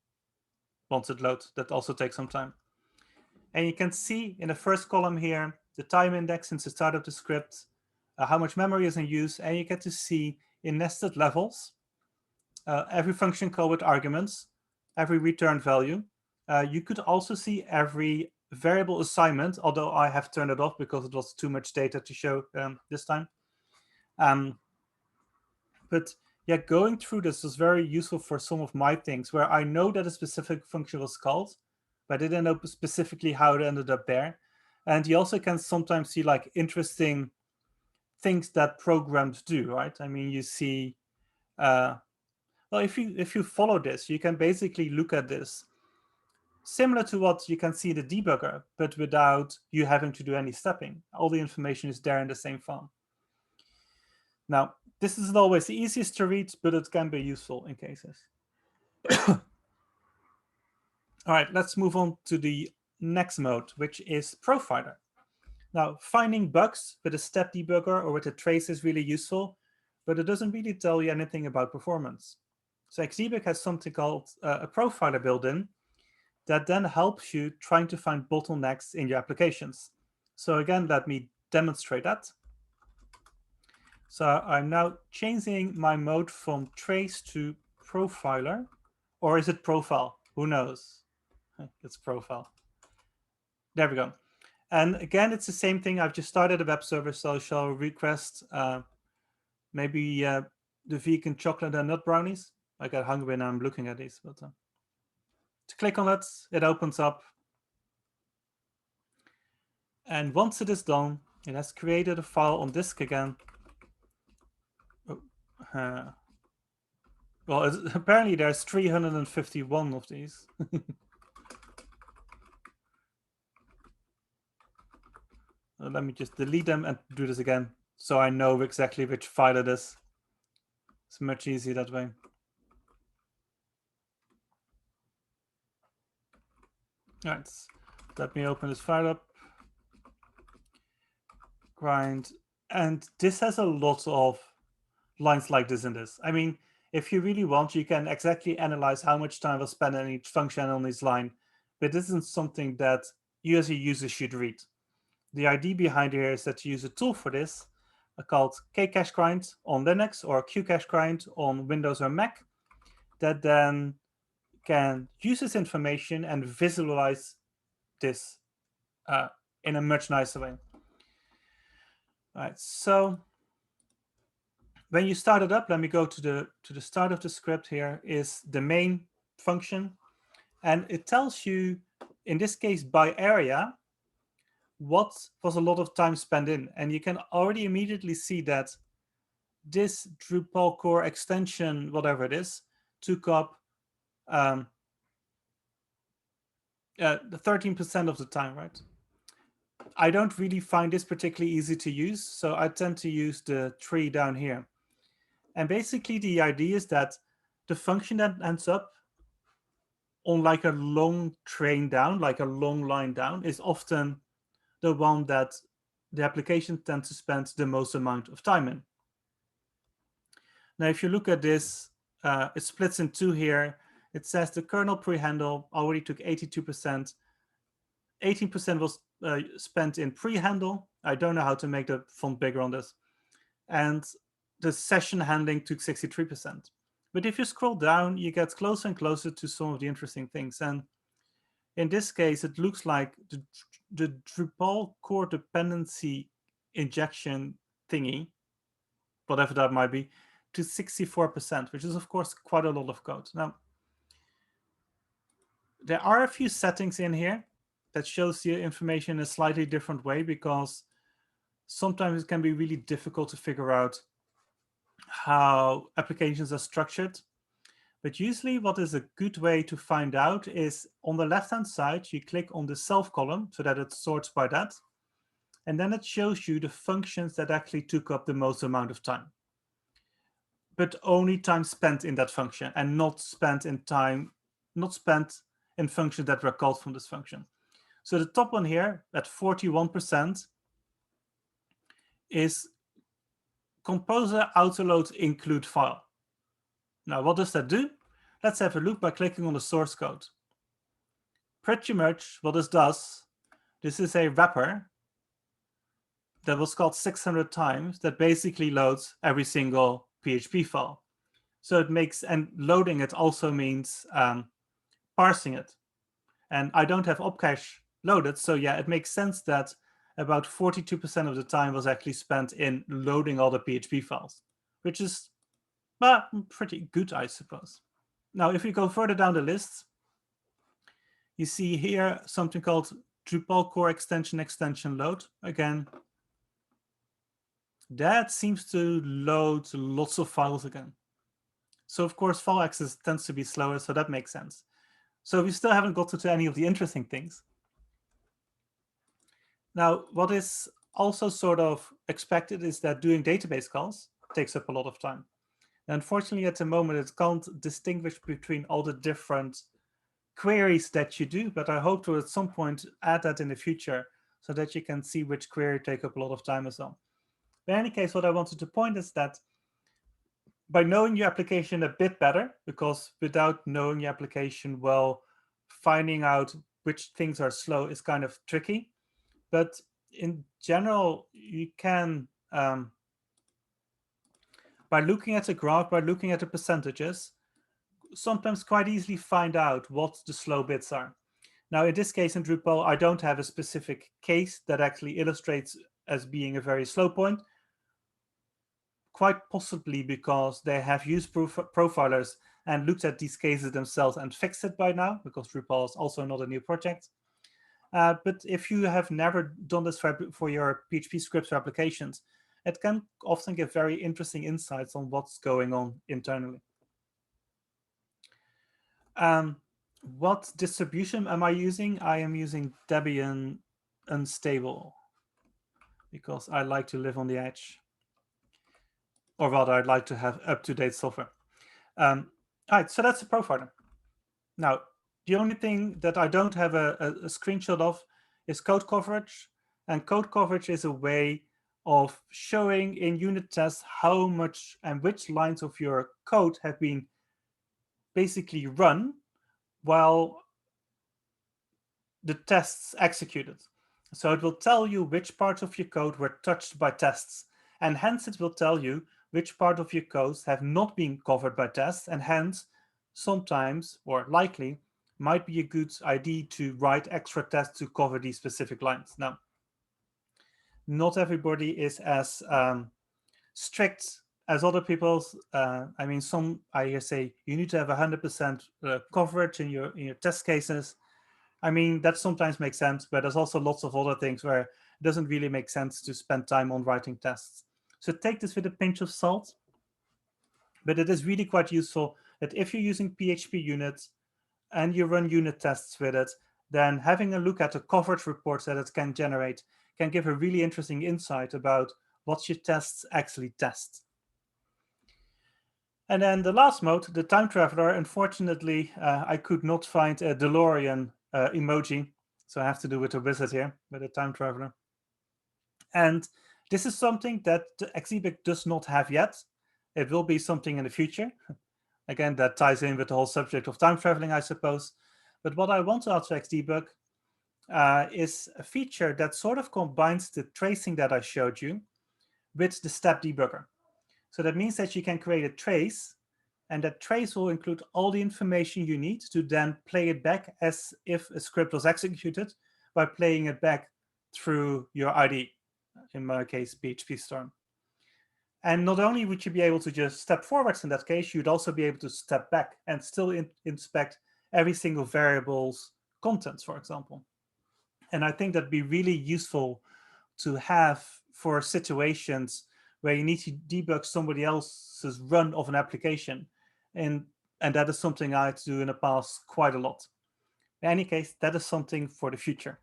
Once it loads, that also takes some time. And you can see in the first column here, the time index since the start of the script, how much memory is in use, and you get to see in nested levels, every function call with arguments, every return value. You could also see every variable assignment, although I have turned it off because it was too much data to show this time. But yeah, going through this is very useful for some of my things where I know that a specific function was called, but I didn't know specifically how it ended up there. And you also can sometimes see like interesting things that programs do, right? I mean, you see, well, if you follow this, you can basically look at this similar to what you can see in the debugger, but without you having to do any stepping. All the information is there in the same file. Now, this isn't always the easiest to read, but it can be useful in cases. All right, let's move on to the next mode, which is Profiler. Now, finding bugs with a step debugger or with a trace is really useful, but it doesn't really tell you anything about performance. So Xdebug has something called a profiler built in that then helps you trying to find bottlenecks in your applications. So again, let me demonstrate that. So I'm now changing my mode from trace to profiler, or is it profile? Who knows? It's profile. There we go. And again, it's the same thing. I've just started a web server, so I shall request maybe the vegan chocolate and nut brownies. I got hungry when I'm looking at these. But to click on it, it opens up. And once it is done, it has created a file on disk again. Well, apparently there's 351 of these. Let me just delete them and do this again, so I know exactly which file it is. It's much easier that way. All right, let me open this file up. Grind, and this has a lot of lines like this in this. I mean, if you really want, you can exactly analyze how much time was spent on each function on this line, but this isn't something that you as a user should read. The idea behind here is that you use a tool for this called Kcache grind on Linux or Qcache grind on Windows or Mac that then can use this information and visualize this in a much nicer way. All right, so when you start it up, let me go to the start of the script. Here is the main function, and it tells you, in this case, by area, what was a lot of time spent in. And you can already immediately see that this Drupal core extension, whatever it is, took up the 13% of the time, right? I don't really find this particularly easy to use, so I tend to use the tree down here. And basically the idea is that the function that ends up on like a long train down, like a long line down, is often the one that the application tends to spend the most amount of time in. Now, if you look at this, it splits in two here. It says the kernel pre-handle already took 82%. 18% was spent in pre-handle. I don't know how to make the font bigger on this. And the session handling took 63%. But if you scroll down, you get closer and closer to some of the interesting things. And in this case, it looks like the Drupal core dependency injection thingy, whatever that might be, to 64%, which is, of course, quite a lot of code. Now, there are a few settings in here that shows you information in a slightly different way, because sometimes it can be really difficult to figure out how applications are structured. But usually what is a good way to find out is on the left-hand side, you click on the self column so that it sorts by that. And then it shows you the functions that actually took up the most amount of time. But only time spent in that function, and not spent in functions that were called from this function. So the top one here at 41% is composer autoload include file. Now, what does that do? Let's have a look by clicking on the source code. Pretty much what this does, this is a wrapper that was called 600 times that basically loads every single PHP file. So it makes, and loading it also means parsing it. And I don't have opcache loaded, so yeah, it makes sense that about 42% of the time was actually spent in loading all the PHP files, which is pretty good, I suppose. Now, if we go further down the list, you see here something called Drupal core extension load. Again, that seems to load lots of files again. So of course, file access tends to be slower, so that makes sense. So we still haven't gotten to any of the interesting things. Now, what is also sort of expected is that doing database calls takes up a lot of time. Unfortunately, at the moment, it can't distinguish between all the different queries that you do, but I hope to at some point add that in the future so that you can see which query take up a lot of time as well. But in any case, what I wanted to point is that by knowing your application a bit better, because without knowing your application well, finding out which things are slow is kind of tricky. But in general, you can, by looking at the graph, by looking at the percentages, sometimes quite easily find out what the slow bits are. Now, in this case in Drupal, I don't have a specific case that actually illustrates as being a very slow point, quite possibly because they have used profilers and looked at these cases themselves and fixed it by now, because Drupal is also not a new project. But if you have never done this for your PHP scripts or applications, it can often give very interesting insights on what's going on internally. What distribution am I using? I am using Debian Unstable because I like to live on the edge. Or rather, I'd like to have up-to-date software. All right, so that's the profiler. Now, the only thing that I don't have a screenshot of is code coverage. And code coverage is a way of showing in unit tests how much and which lines of your code have been basically run while the tests executed. So it will tell you which parts of your code were touched by tests, and hence it will tell you which part of your codes have not been covered by tests, and hence sometimes, or likely, might be a good idea to write extra tests to cover these specific lines. Now, not everybody is as strict as other people's. I mean, I say you need to have 100% coverage in your test cases. I mean, that sometimes makes sense, but there's also lots of other things where it doesn't really make sense to spend time on writing tests. So take this with a pinch of salt, but it is really quite useful that if you're using PHP units and you run unit tests with it, then having a look at the coverage reports that it can generate can give a really interesting insight about what your tests actually test. And then the last mode, the time traveler, unfortunately, I could not find a DeLorean emoji, so I have to do with a wizard here, with a time traveler. And this is something that the Xdebug does not have yet. It will be something in the future. Again, that ties in with the whole subject of time traveling, I suppose. But what I want to add to Xdebug is a feature that sort of combines the tracing that I showed you with the step debugger. So that means that you can create a trace, and that trace will include all the information you need to then play it back as if a script was executed by playing it back through your IDE, in my case, PHP Storm. And not only would you be able to just step forwards in that case, you'd also be able to step back and still inspect every single variable's contents, for example. And I think that'd be really useful to have for situations where you need to debug somebody else's run of an application. And that is something I had to do in the past quite a lot. In any case, that is something for the future.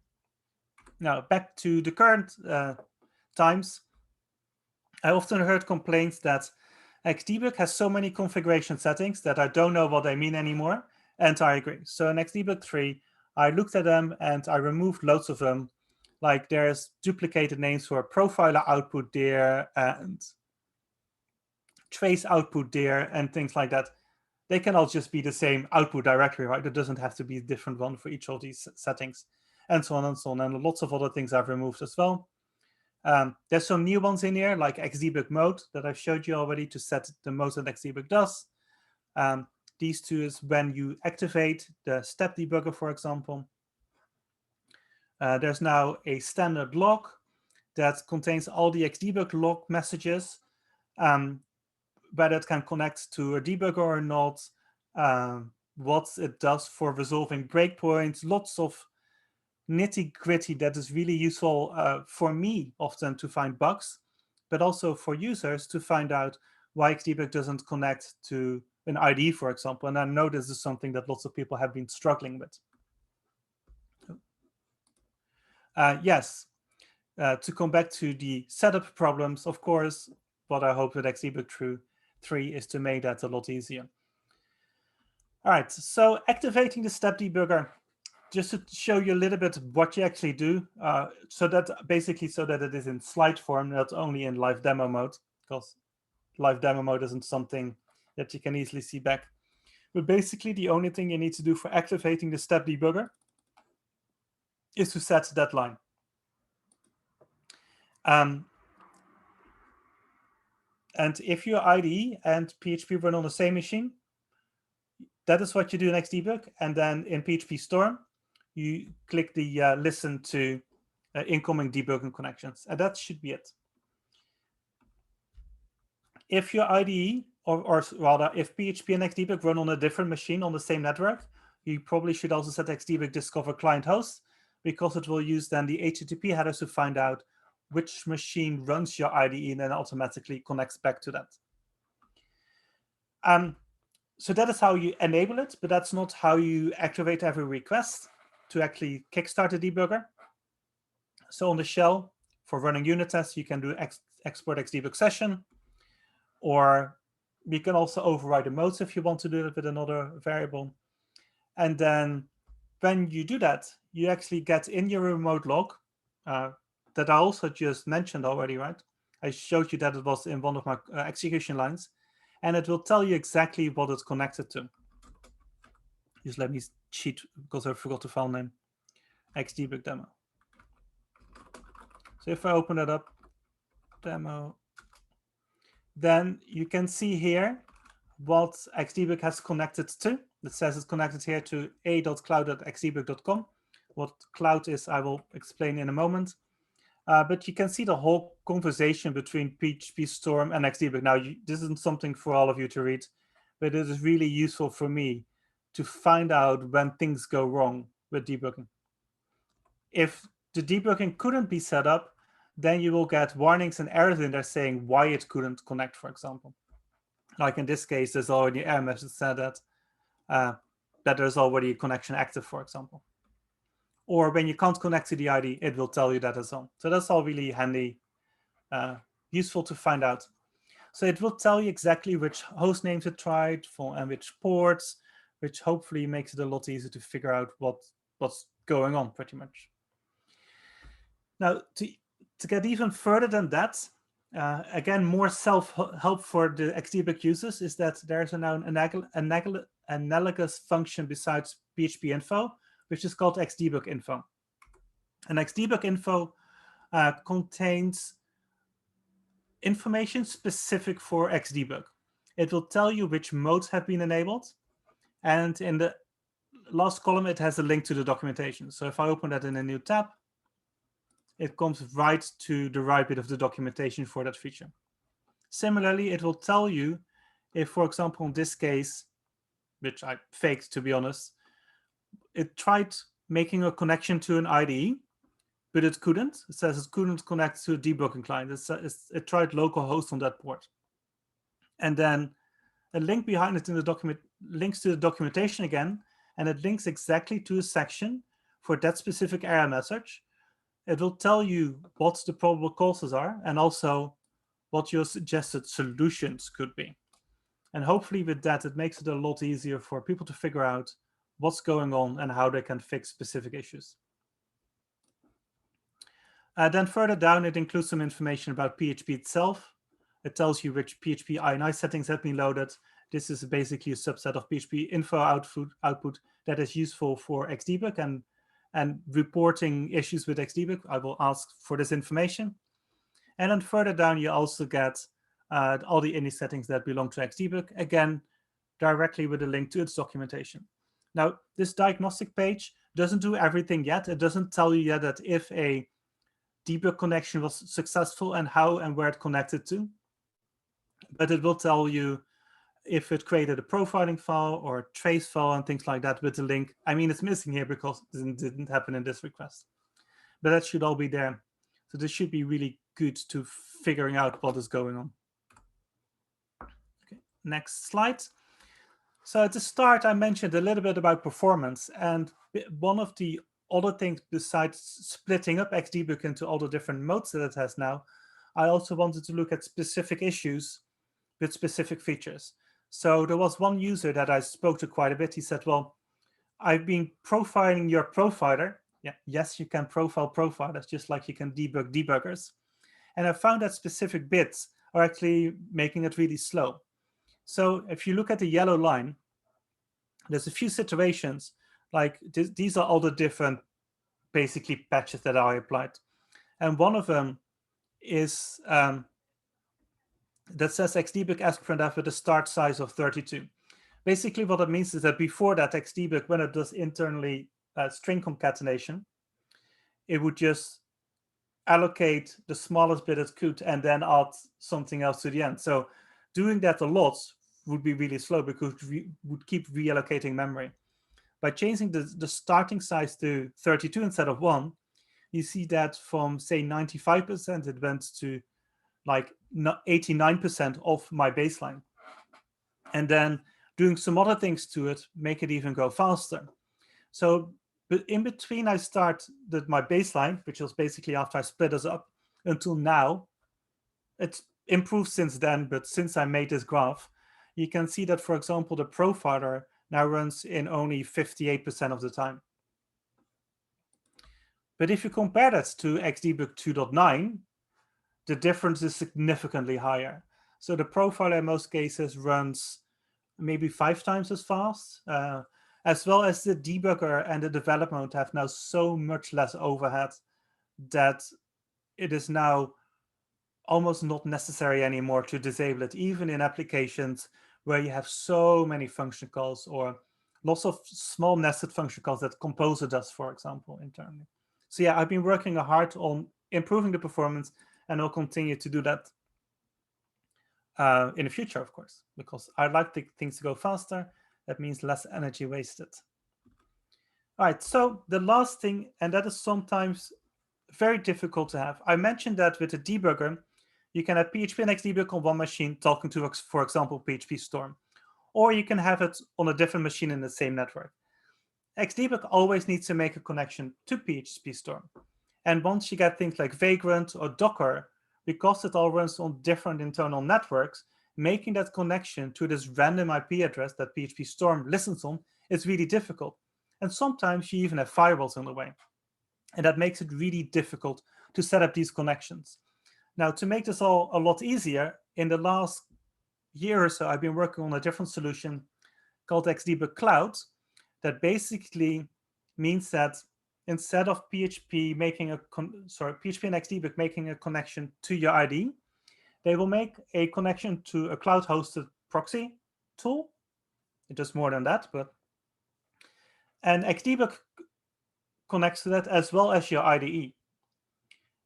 Now, back to the current times. I often heard complaints that Xdebug has so many configuration settings that I don't know what they mean anymore, and I agree. So in Xdebug 3, I looked at them and I removed loads of them. Like there's duplicated names for profiler output there and trace output there and things like that. They can all just be the same output directory, right? It doesn't have to be a different one for each of these settings, and so on and so on. And lots of other things I've removed as well. There's some new ones in here, like Xdebug mode that I've showed you already to set the modes that Xdebug does. These two is when you activate the step debugger, for example. There's now a standard log that contains all the Xdebug log messages, whether it can connect to a debugger or not, what it does for resolving breakpoints, lots of nitty-gritty that is really useful for me often to find bugs, but also for users to find out why Xdebug doesn't connect to an IDE, for example. And I know this is something that lots of people have been struggling with. Yes, to come back to the setup problems, of course, what I hope with Xdebug 3 is to make that a lot easier. All right, so activating the step debugger, just to show you a little bit what you actually do, so that it is in slide form, not only in live demo mode, because live demo mode isn't something that you can easily see back. But basically, the only thing you need to do for activating the step debugger is to set that line. And if your IDE and PHP run on the same machine, that is what you do in Xdebug. And then in PHP Storm, you click the listen to incoming debugging connections. And that should be it. If your IDE, or rather, if PHP and Xdebug run on a different machine on the same network, you probably should also set Xdebug discover client host, because it will use then the HTTP headers to find out which machine runs your IDE and then automatically connects back to that. So that is how you enable it, but that's not how you activate every request to actually kickstart the debugger. So on the shell, for running unit tests, you can do export Xdebug session, or we can also override the modes if you want to do it with another variable. And then when you do that, you actually get in your remote log that I also just mentioned already, right? I showed you that it was in one of my execution lines, and it will tell you exactly what it's connected to. Just let me cheat because I forgot the file name, Xdebug demo. So if I open it up, demo, then you can see here what Xdebug has connected to. It says it's connected here to a.cloud.xdebug.com. What cloud is, I will explain in a moment. But you can see the whole conversation between PHP Storm and Xdebug. Now, this isn't something for all of you to read, but it is really useful for me to find out when things go wrong with debugging. If the debugging couldn't be set up, then you will get warnings and errors in there saying why it couldn't connect, for example. Like in this case, there's already an error message said that there's already a connection active, for example. Or when you can't connect to the ID, it will tell you that as well. So that's all really handy, useful to find out. So it will tell you exactly which host names it tried for and which ports, which hopefully makes it a lot easier to figure out what's going on pretty much. Now, to get even further than that, again, more self-help for the Xdebug users is that there's now an analogous function besides PHP info, which is called Xdebug info. And Xdebug info contains information specific for Xdebug. It will tell you which modes have been enabled. And in the last column, it has a link to the documentation. So if I open that in a new tab, it comes right to the right bit of the documentation for that feature. Similarly, it will tell you if, for example, in this case, which I faked, to be honest, it tried making a connection to an IDE, but it couldn't. It says it couldn't connect to a debugging client. It tried localhost on that port. And then a link behind it in the document links to the documentation again, and it links exactly to a section for that specific error message. It will tell you what the probable causes are and also what your suggested solutions could be. And hopefully with that, it makes it a lot easier for people to figure out what's going on and how they can fix specific issues. Then further down, it includes some information about PHP itself. It tells you which PHP INI settings have been loaded. This is basically a subset of PHP info output that is useful for Xdebug and reporting issues with Xdebug. I will ask for this information. And then further down, you also get all the INI settings that belong to Xdebug, again, directly with a link to its documentation. Now, this diagnostic page doesn't do everything yet. It doesn't tell you yet that if a debug connection was successful and how and where it connected to, but it will tell you if it created a profiling file or a trace file and things like that with the link. I mean, it's missing here because it didn't happen in this request, but that should all be there. So this should be really good to figuring out what is going on. Okay, next slide. So at the start, I mentioned a little bit about performance, and one of the other things besides splitting up Xdebug into all the different modes that it has now, I also wanted to look at specific issues with specific features. So there was one user that I spoke to quite a bit. He said, well, I've been profiling your profiler. Yeah, yes, you can profile profilers just like you can debug debuggers. And I found that specific bits are actually making it really slow. So if you look at the yellow line, there's a few situations like these are all the different basically patches that I applied. And one of them is that says Xdebug AskPrintf with a start size of 32. Basically what it means is that before that Xdebug, when it does internally string concatenation, it would just allocate the smallest bit it could and then add something else to the end. So doing that a lot would be really slow because we would keep reallocating memory. By changing the starting size to 32 instead of 1, you see that from, say, 95%, it went to like 89% of my baseline. And then doing some other things to it, make it even go faster. So but in between, I started my baseline, which was basically after I split us up, until now. It's improved since then, but since I made this graph, you can see that, for example, the profiler now runs in only 58% of the time. But if you compare that to Xdebug 2.9, the difference is significantly higher. So the profiler in most cases runs maybe 5 times as fast, as well as the debugger and the development have now so much less overhead that it is now almost not necessary anymore to disable it, even in applications where you have so many function calls or lots of small nested function calls that Composer does, for example, internally. So yeah, I've been working hard on improving the performance, and I'll continue to do that in the future, of course, because I like things to go faster. That means less energy wasted. All right, so the last thing, and that is sometimes very difficult to have. I mentioned that with a debugger, you can have PHP and Xdebug on one machine talking to, for example, PHP Storm, or you can have it on a different machine in the same network. Xdebug always needs to make a connection to PHP Storm. And once you get things like Vagrant or Docker, because it all runs on different internal networks, making that connection to this random IP address that PHP Storm listens on is really difficult. And sometimes you even have firewalls in the way. And that makes it really difficult to set up these connections. Now, to make this all a lot easier, in the last year or so, I've been working on a different solution called Xdebug Cloud that basically means that instead of PHP making PHP and Xdebug making a connection to your IDE, they will make a connection to a cloud-hosted proxy tool. It does more than that, and Xdebug connects to that as well as your IDE,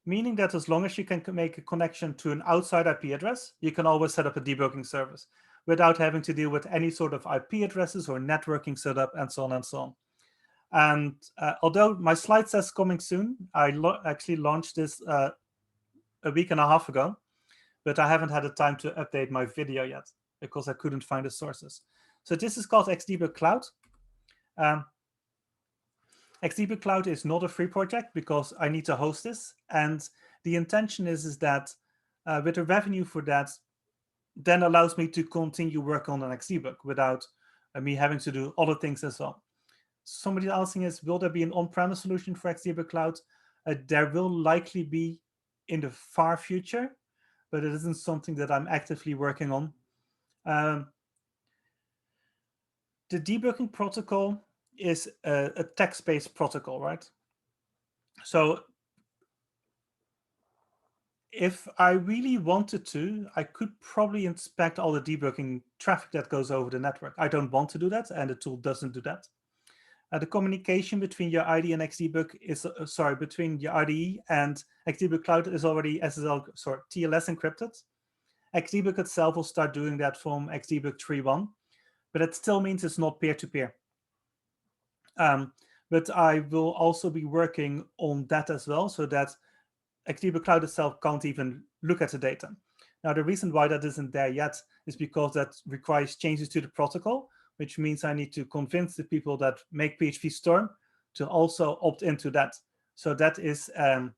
meaning that as long as you can make a connection to an outside IP address, you can always set up a debugging service without having to deal with any sort of IP addresses or networking setup and so on and so on. And although my slide says coming soon, I actually launched this a week and a half ago, but I haven't had the time to update my video yet because I couldn't find the sources. So this is called Xdebug Cloud. Xdebug Cloud is not a free project because I need to host this. And the intention is that with the revenue for that, then allows me to continue work on an Xdebug without me having to do other things as well. Somebody asking is, will there be an on-premise solution for Xdebug Cloud? There will likely be in the far future, but it isn't something that I'm actively working on. The debugging protocol is a text-based protocol, right? So if I really wanted to, I could probably inspect all the debugging traffic that goes over the network. I don't want to do that, and the tool doesn't do that. The communication between your IDE and Xdebug is, between your IDE and Xdebug Cloud is already TLS encrypted. Xdebug itself will start doing that from Xdebug 3.1, but it still means it's not peer-to-peer. But I will also be working on that as well, so that Xdebug Cloud itself can't even look at the data. Now, the reason why that isn't there yet is because that requires changes to the protocol, which means I need to convince the people that make PHP Storm to also opt into that. So that is a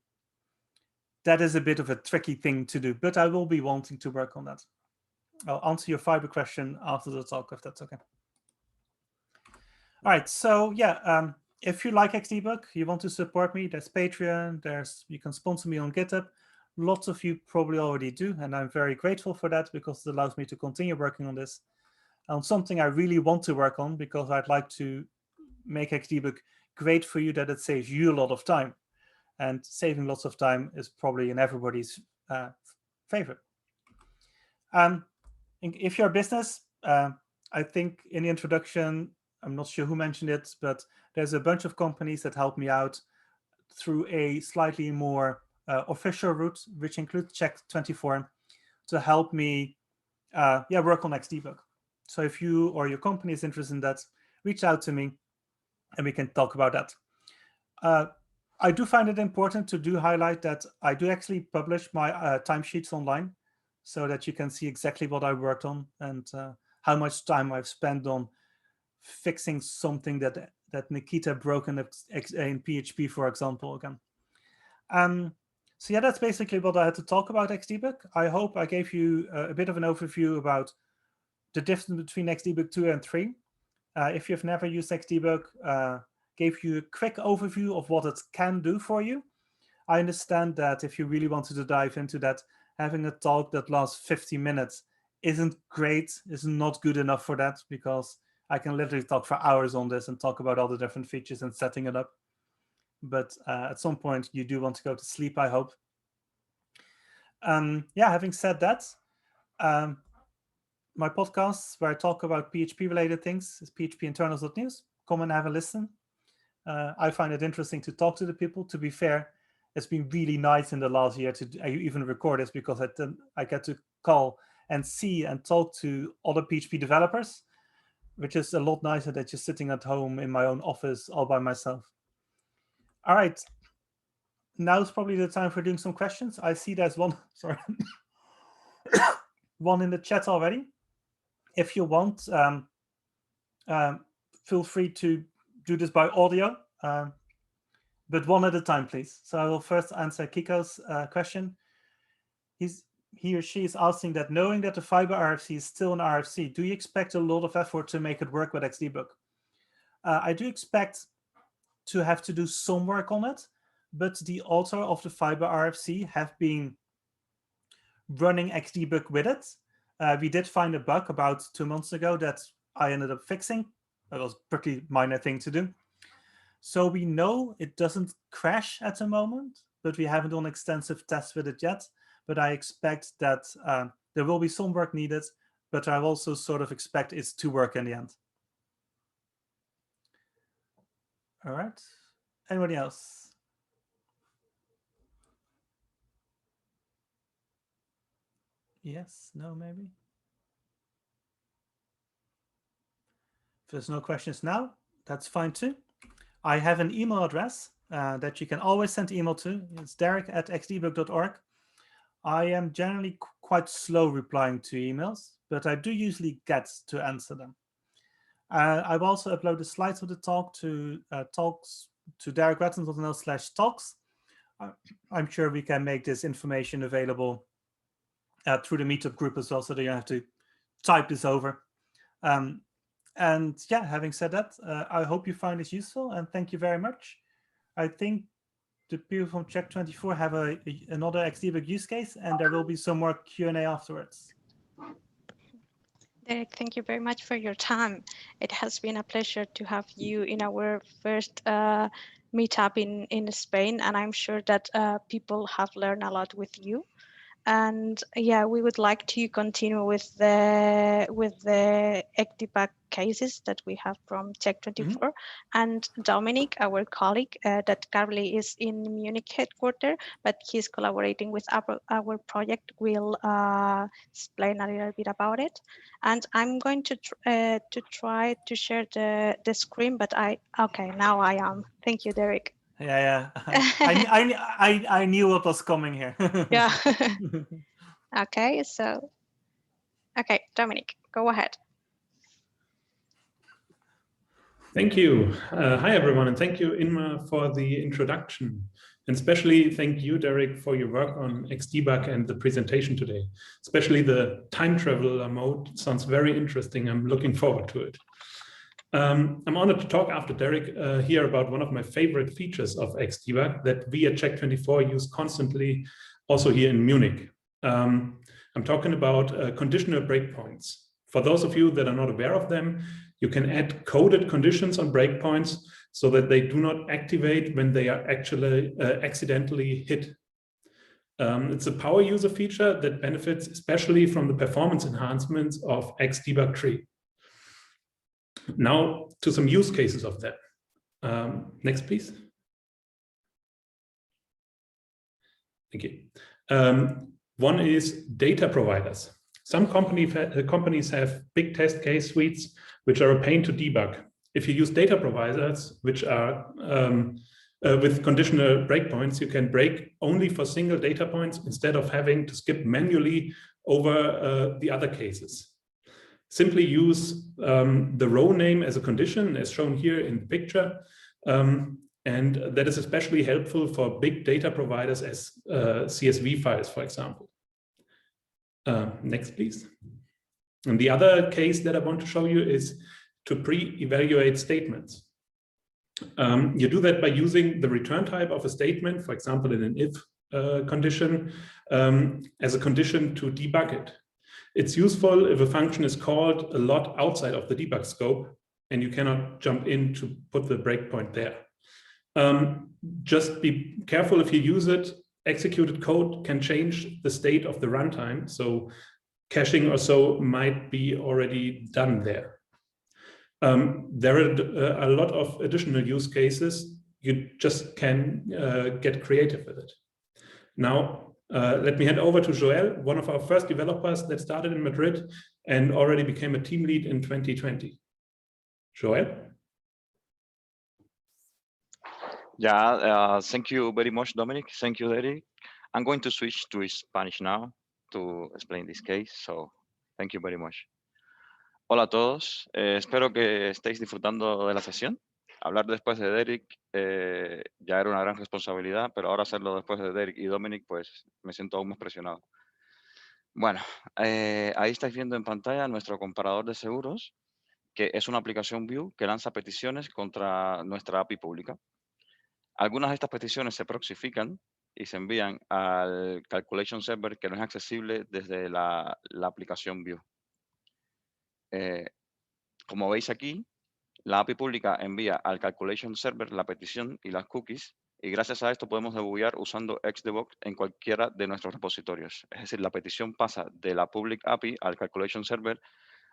bit of a tricky thing to do, but I will be wanting to work on that. I'll answer your fiber question after the talk, if that's okay. All right, so yeah, if you like Xdebug, you want to support me, there's Patreon, you can sponsor me on GitHub. Lots of you probably already do, and I'm very grateful for that because it allows me to continue working on this. On something I really want to work on because I'd like to make Xdebug great for you, that it saves you a lot of time. And saving lots of time is probably in everybody's favorite. If you're a business, I think in the introduction, I'm not sure who mentioned it, but there's a bunch of companies that help me out through a slightly more official route, which includes Check24, to help me work on Xdebug. So if you or your company is interested in that, reach out to me and we can talk about that. I do find it important to highlight that I do actually publish my timesheets online so that you can see exactly what I worked on and how much time I've spent on fixing something that Nikita broke in PHP, for example, again. So yeah, that's basically what I had to talk about Xdebug. I hope I gave you a bit of an overview about the difference between Xdebug 2 and 3. If you've never used Xdebug, gave you a quick overview of what it can do for you. I understand that if you really wanted to dive into that, having a talk that lasts 50 minutes isn't great, is not good enough for that, because I can literally talk for hours on this and talk about all the different features and setting it up. But at some point, you do want to go to sleep, I hope. Yeah, having said that, my podcasts where I talk about PHP-related things is PHP Internals.news. Come and have a listen. I find it interesting to talk to the people. To be fair, it's been really nice in the last year to even record this, because I get to call and see and talk to other PHP developers, which is a lot nicer than just sitting at home in my own office all by myself. All right. Now is probably the time for doing some questions. I see there's one, sorry, one in the chat already. If you want, feel free to do this by audio, but one at a time, please. So I will first answer Kiko's question. He or she is asking that, knowing that the fiber RFC is still an RFC, do you expect a lot of effort to make it work with Xdebug? I do expect to have to do some work on it, but the author of the fiber RFC have been running Xdebug with it. We did find a bug about 2 months ago that I ended up fixing. That was a pretty minor thing to do. So we know it doesn't crash at the moment, but we haven't done extensive tests with it yet. But I expect that there will be some work needed, but I also sort of expect it to work in the end. All right. Anybody else? Yes, no, maybe? If there's no questions now, that's fine too. I have an email address that you can always send email to. It's Derick@xdebug.org. I am generally quite slow replying to emails, but I do usually get to answer them. I've also uploaded slides of the talk to talks to DerickRethans.nl/talks. I'm sure we can make this information available through the meetup group as well, so that you don't have to type this over. And yeah, having said that, I hope you find this useful, and thank you very much. I think the people from Check24 have another Xdebug use case, and there will be some more Q&A afterwards. Derick, thank you very much for your time. It has been a pleasure to have you in our first meetup in Spain, and I'm sure that people have learned a lot with you. And yeah, we would like to continue with the Xdebug cases that we have from Check24. And Dominic, our colleague, that currently is in Munich headquarters, but he's collaborating with our project, will explain a little bit about it. And I'm going to try to share the screen, but okay, now I am. Thank you, Derick. Yeah. I knew what was coming here. Yeah. Okay, so, okay, Dominic, go ahead. Thank you. Hi, everyone, and thank you, Inma, for the introduction. And especially thank you, Derick, for your work on Xdebug and the presentation today. Especially the time traveler mode sounds very interesting. I'm looking forward to it. I'm honored to talk after Derick here about one of my favorite features of Xdebug that we at Check24 use constantly, also here in Munich. I'm talking about conditional breakpoints. For those of you that are not aware of them, you can add coded conditions on breakpoints so that they do not activate when they are actually accidentally hit. It's a power user feature that benefits especially from the performance enhancements of Xdebug tree. Now to some use cases of that. Next, please. Thank you. One is data providers. Some companies have big test case suites, which are a pain to debug. If you use data providers, which are with conditional breakpoints, you can break only for single data points instead of having to skip manually over the other cases. Simply use the row name as a condition, as shown here in the picture. And that is especially helpful for big data providers as CSV files, for example. Next, please. And the other case that I want to show you is to pre-evaluate statements. You do that by using the return type of a statement, for example, in an if condition, as a condition to debug it. It's useful if a function is called a lot outside of the debug scope and you cannot jump in to put the breakpoint there. Just be careful if you use it. Executed code can change the state of the runtime, so caching or so might be already done there. There are a lot of additional use cases. you just can get creative with it. Now, let me hand over to Joel, one of our first developers that started in Madrid and already became a team lead in 2020. Joel? Yeah, thank you very much, Dominic. Thank you, Derick. I'm going to switch to Spanish now to explain this case, so thank you very much. Hola a todos, espero que estéis disfrutando de la sesión. Hablar después de Derick ya era una gran responsabilidad, pero ahora hacerlo después de Derick y Dominic, pues me siento aún más presionado. Bueno, ahí estáis viendo en pantalla nuestro comparador de seguros, que es una aplicación Vue que lanza peticiones contra nuestra API pública. Algunas de estas peticiones se proxifican y se envían al calculation server que no es accesible desde la aplicación Vue. Como veis aquí, la API pública envía al calculation server la petición y las cookies, y gracias a esto podemos debuguear usando Xdebug en cualquiera de nuestros repositorios. Es decir, la petición pasa de la public API al calculation server,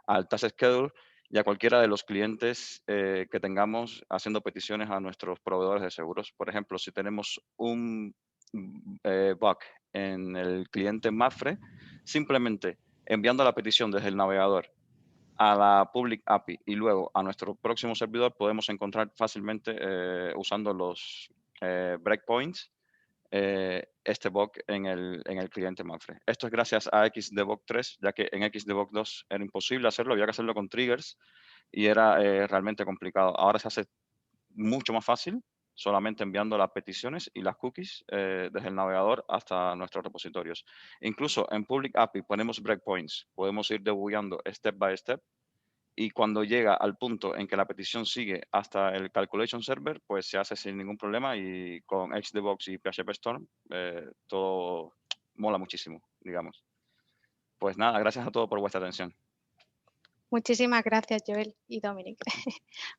al task schedule y a cualquiera de los clientes que tengamos haciendo peticiones a nuestros proveedores de seguros. Por ejemplo, si tenemos un bug en el cliente Mapfre, simplemente enviando la petición desde el navegador a la public API y luego a nuestro próximo servidor, podemos encontrar fácilmente usando los breakpoints este bug en el cliente Mapfre. Esto es gracias a Xdebug 3, ya que en Xdebug 2 era imposible hacerlo, había que hacerlo con triggers y era realmente complicado. Ahora se hace mucho más fácil, solamente enviando las peticiones y las cookies desde el navegador hasta nuestros repositorios. Incluso en Public API ponemos breakpoints, podemos ir debugando step by step, y cuando llega al punto en que la petición sigue hasta el calculation server, pues se hace sin ningún problema, y con Xdebug y PHP Storm todo mola muchísimo, digamos. Pues nada, gracias a todos por vuestra atención. Muchísimas gracias, Joel y Dominic.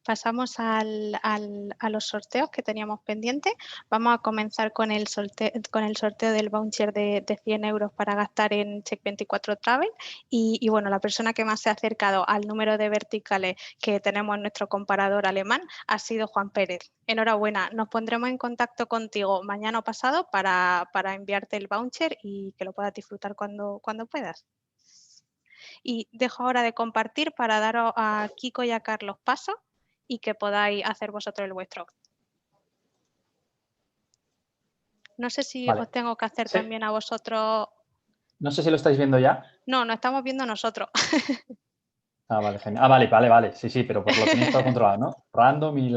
Pasamos a los sorteos que teníamos pendientes. Vamos a comenzar con el sorteo del voucher de 100 euros para gastar en Check24 Travel. Y bueno, la persona que más se ha acercado al número de verticales que tenemos en nuestro comparador alemán ha sido Juan Pérez. Enhorabuena, nos pondremos en contacto contigo mañana o pasado para enviarte el voucher y que lo puedas disfrutar cuando puedas. Y dejo ahora de compartir para daros a Kiko y a Carlos paso y que podáis hacer vosotros el vuestro. No sé si os tengo que hacer también a vosotros. No sé si lo estáis viendo ya. No, no estamos viendo nosotros. Ah, vale, genial. Ah, vale. Sí, pero por lo tenéis todo controlado, ¿no? Random y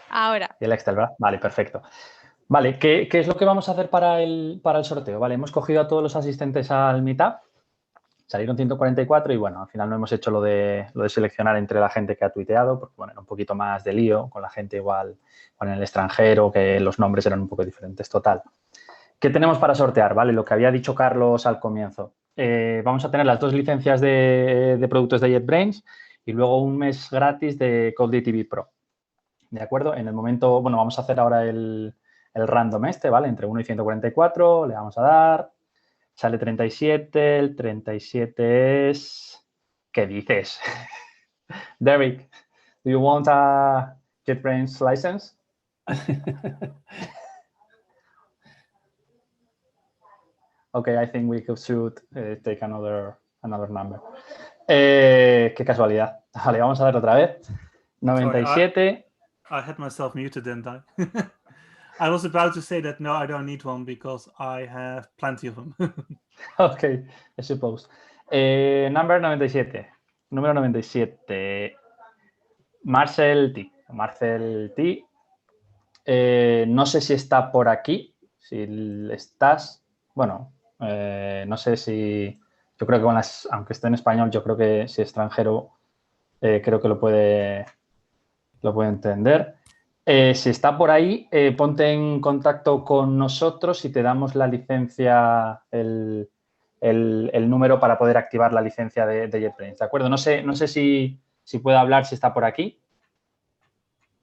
Ahora. Y el Excel, ¿verdad? Vale, perfecto. Vale, ¿qué es lo que vamos a hacer para el sorteo? Vale, hemos cogido a todos los asistentes al Meetup. Salieron 144 y bueno, al final no hemos hecho lo de seleccionar entre la gente que ha tuiteado, porque bueno, era un poquito más de lío con la gente igual en el extranjero, que los nombres eran un poco diferentes. Total. ¿Qué tenemos para sortear? Vale, lo que había dicho Carlos al comienzo. Vamos a tener las 2 licencias de productos de JetBrains y luego un mes gratis de CodeDTV Pro. ¿De acuerdo? En el momento, bueno, vamos a hacer ahora el random ¿vale? Entre 1 y 144, le vamos a dar. Sale 37, el 37 es... ¿Qué dices? Derick, do you want a JetBrains license? Okay, I think we should take another number. Qué casualidad. Vale, vamos a ver otra vez. 97. Sorry, I had myself muted, didn't I? I was about to say that no, I don't need one because I have plenty of them. Okay, I suppose. Number 97. Número 97. Marcel T. No sé si está por aquí. Si estás, bueno, no sé si... Yo creo que aunque esté en español, yo creo que si es extranjero, creo que lo puede entender. Si está por ahí, ponte en contacto con nosotros y te damos la licencia, el número para poder activar la licencia de JetBrains, ¿de acuerdo? No sé si puede hablar, si está por aquí.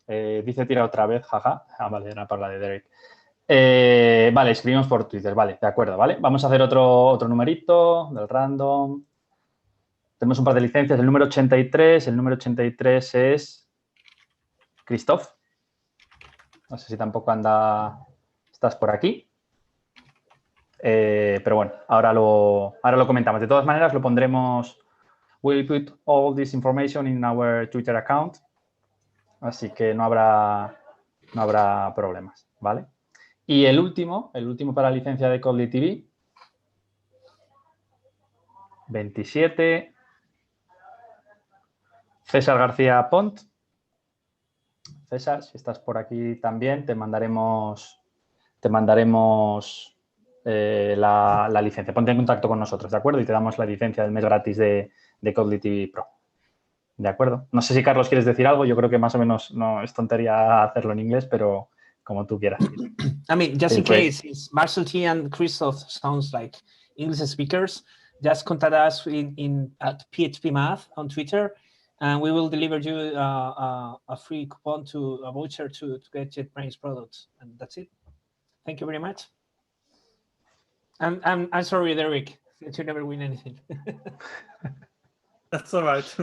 Dice tira otra vez, jaja. Ah, vale, era para la de Derick. Vale, escribimos por Twitter, vale, de acuerdo, ¿vale? Vamos a hacer otro numerito del random. Tenemos un par de licencias. El número 83 es Christoph. No sé si tampoco estás por aquí. Pero bueno, ahora lo comentamos. De todas maneras, lo pondremos. We'll put all this information in our Twitter account. Así que no habrá problemas, ¿vale? Y el último para la licencia de Code TV. 27. César García Pont. César, si estás por aquí también, te mandaremos la licencia. Ponte en contacto con nosotros, ¿de acuerdo? Y te damos la licencia del mes gratis de Code TV Pro. ¿De acuerdo? No sé si, Carlos, quieres decir algo. Yo creo que más o menos no es tontería hacerlo en inglés, pero como tú quieras. I mean, just in case, it's Marcel T and Christoph sounds like English speakers. Just contact us at PHP Math on Twitter, and we will deliver you a free coupon a voucher to get JetBrains products, and that's it. Thank you very much. And I'm sorry, Derick, that you never win anything. That's all right.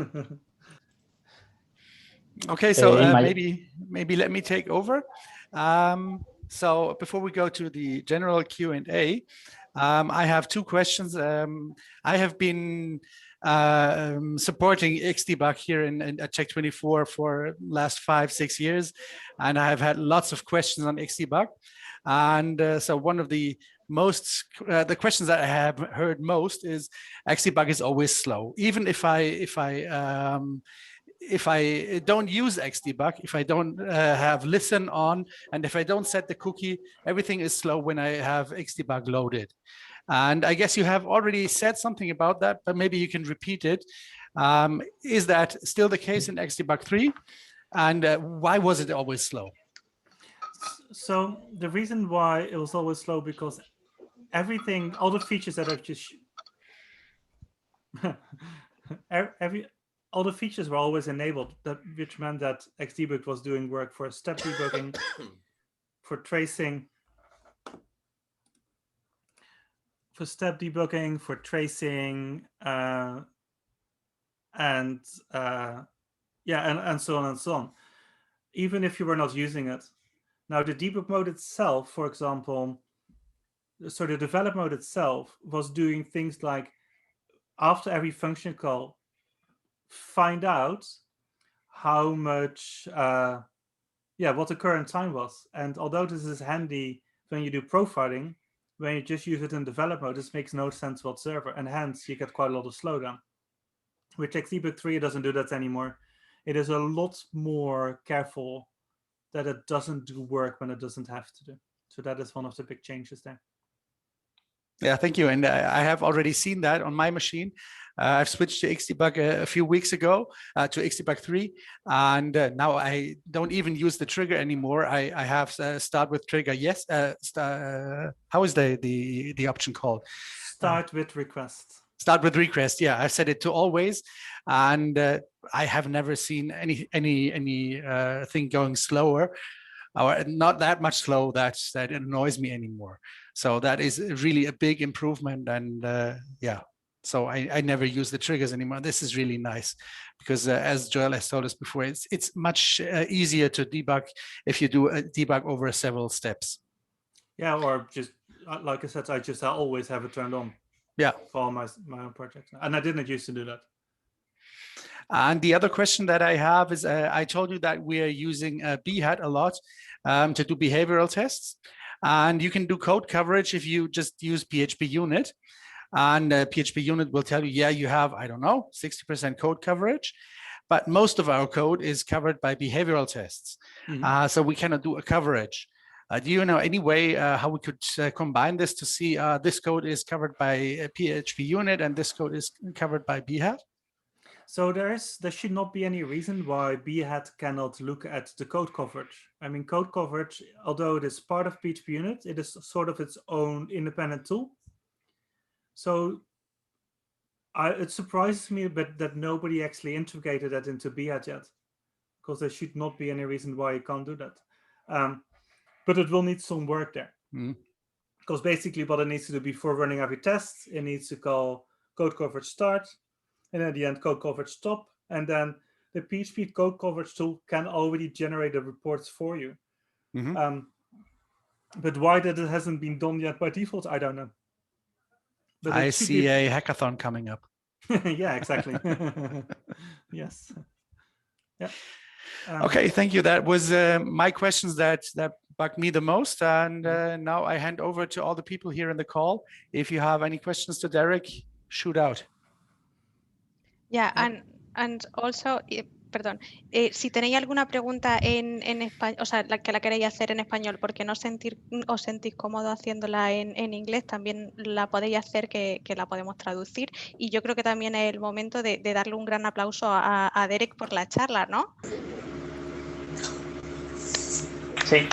Okay, so maybe let me take over. So before we go to the general Q&A, I have two questions. I have been supporting Xdebug here at Check24 for last 5-6 years, and I have had lots of questions on Xdebug. And so one of the questions that I have heard most is Xdebug is always slow. Even if I don't use Xdebug, if I don't have listen on, and if I don't set the cookie, everything is slow when I have Xdebug loaded. And I guess you have already said something about that, but maybe you can repeat it. Is that still the case in Xdebug 3? And why was it always slow? So the reason why it was always slow, because all the features that I've just all the features were always enabled, which meant that Xdebug was doing work for step debugging, for tracing, and so on and so on, even if you were not using it. Now the debug mode itself, for example, so the develop mode itself was doing things like after every function call, find out how much what the current time was. And although this is handy when you do profiling, when you just use it in develop mode, this makes no sense whatsoever, and hence you get quite a lot of slowdown. With Xdebug 3, it doesn't do that anymore. It is a lot more careful that it doesn't do work when it doesn't have to do. So that is one of the big changes there. Yeah, thank you. And I have already seen that on my machine. I've switched to Xdebug a few weeks ago to Xdebug 3, and now I don't even use the trigger anymore. I have start with trigger. Yes. How is the option called? Start with request. Start with request. Yeah, I've set it to always, and I have never seen anything going slower, or not that much slow that annoys me anymore. So that is really a big improvement, and so I never use the triggers anymore. This is really nice because as Joel has told us before, it's much easier to debug if you do a debug over several steps. Yeah, or just like I said, I always have it turned on. Yeah, for all my own projects, and I didn't used to do that. And the other question that I have is, I told you that we are using Behat a lot to do behavioral tests, and you can do code coverage if you just use PHP Unit, and PHP Unit will tell you, yeah, you have, I don't know, 60% code coverage, but most of our code is covered by behavioral tests. Mm-hmm. So we cannot do a coverage. Do you know any way how we could combine this to see this code is covered by PHP Unit and this code is covered by Behat? So there should not be any reason why Behat cannot look at the code coverage. I mean, code coverage, although it is part of PHP Unit, it is sort of its own independent tool. So it surprises me a bit that nobody actually integrated that into Behat yet, because there should not be any reason why you can't do that. But it will need some work there. Because basically what it needs to do before running every test, it needs to call code coverage start, and at the end code coverage stop, and then the PHP code coverage tool can already generate the reports for you. But why that it hasn't been done yet by default, I don't know. But I see a hackathon coming up. Yeah, exactly. Yes. Yeah. Okay, thank you. That was my questions that bugged me the most. And now I hand over to all the people here in the call. If you have any questions to Derick, shoot out. Yeah, and also, perdón, si tenéis alguna pregunta en español, o sea, que la queréis hacer en español porque no os sentís cómodo haciéndola en inglés, también la podéis hacer, que la podemos traducir. Y yo creo que también es el momento de darle un gran aplauso a Derick por la charla, ¿no? Sí.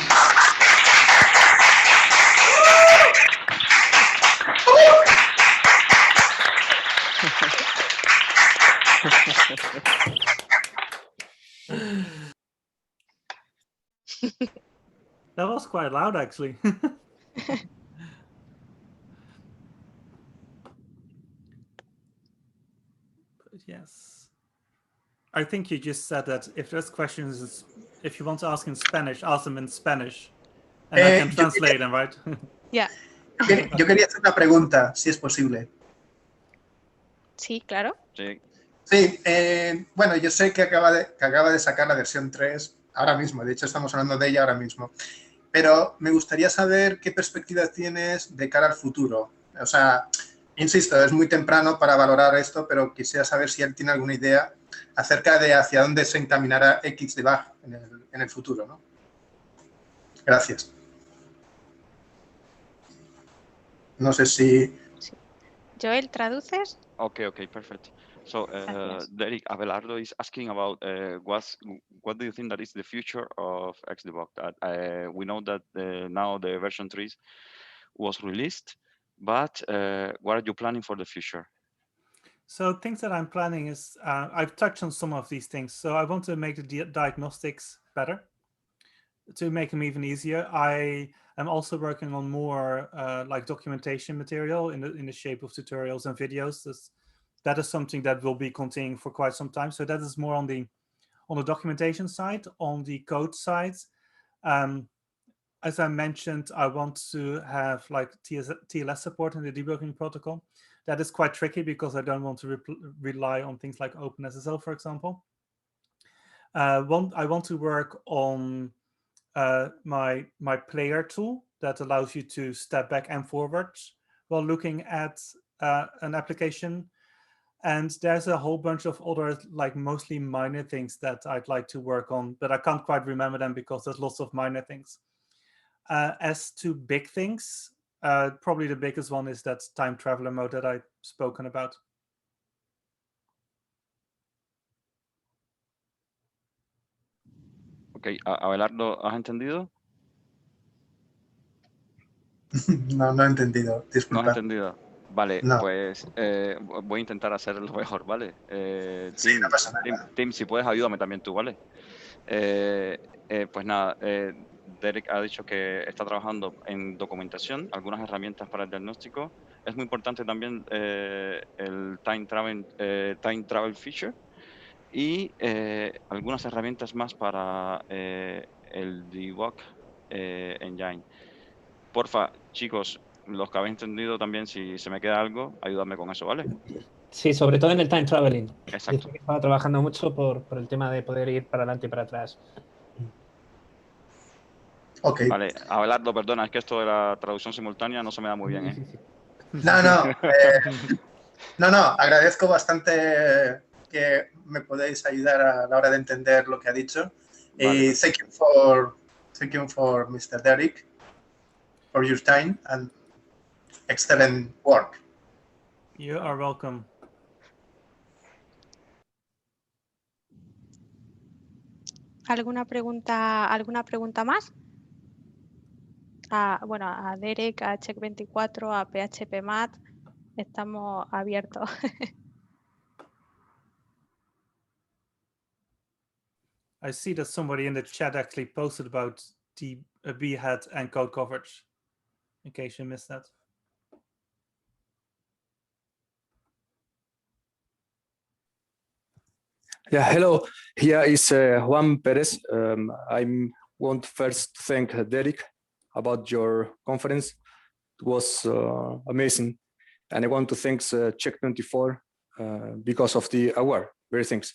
That was quite loud, actually. But yes. I think you just said that if there's questions, if you want to ask in Spanish, ask them in Spanish. And I can translate them, right? Yeah. Yo quería hacer una pregunta, si es posible. Sí, claro. Sí. Sí, bueno, yo sé que acaba de sacar la versión 3 ahora mismo, de hecho estamos hablando de ella ahora mismo, pero me gustaría saber qué perspectivas tienes de cara al futuro. O sea, insisto, es muy temprano para valorar esto, pero quisiera saber si él tiene alguna idea acerca de hacia dónde se encaminará Xdebug en el futuro, ¿no? Gracias. No sé si... Joel, ¿traduces? Okay, perfect. So, Derick, Abelardo is asking about what do you think that is the future of Xdebug? We know that now the version 3 was released, but what are you planning for the future? So things that I'm planning is, I've touched on some of these things. So I want to make the diagnostics better, to make them even easier. I am also working on more like documentation material in the shape of tutorials and videos. That is something that will be continuing for quite some time. So that is more on the documentation side. On the code side, as I mentioned, I want to have like TLS support in the debugging protocol. That is quite tricky because I don't want to rely on things like OpenSSL, for example. I want to work on my player tool that allows you to step back and forward while looking at an application. And there's a whole bunch of other, like mostly minor things that I'd like to work on, but I can't quite remember them because there's lots of minor things. As to big things, probably the biggest one is that time traveler mode that I've spoken about. Okay, Abelardo, ¿has entendido? No he entendido, disculpa. No has entendido. Vale, no. Pues voy a intentar hacerlo mejor, ¿vale? Sí, no pasa nada. Tim, si puedes, ayúdame también tú, ¿vale? Pues nada, Derick ha dicho que está trabajando en documentación, algunas herramientas para el diagnóstico. Es muy importante también el time travel feature y algunas herramientas más para el debug engine. Porfa, chicos, los que habéis entendido también, si se me queda algo, ayúdame con eso, ¿vale? Sí, sobre todo en el time traveling. Exacto. Estaba trabajando mucho por el tema de poder ir para adelante y para atrás. Ok. Vale, Abelardo, perdona, es que esto de la traducción simultánea no se me da muy bien, ¿eh? Sí. No, agradezco bastante que me podéis ayudar a la hora de entender lo que ha dicho. Vale. Y thank you for Mr. Derick for your time and excellent work. You are welcome. ¿Alguna pregunta más? Bueno, a Derick, a Check24, a PHP Mat, estamos abiertos. I see that somebody in the chat actually posted about the behead and code coverage, in case you missed that. Yeah, hello. Here is Juan Perez. I'm want first to thank Derick about your conference. It was amazing. And I want to thank Check24 because of the award. Very thanks.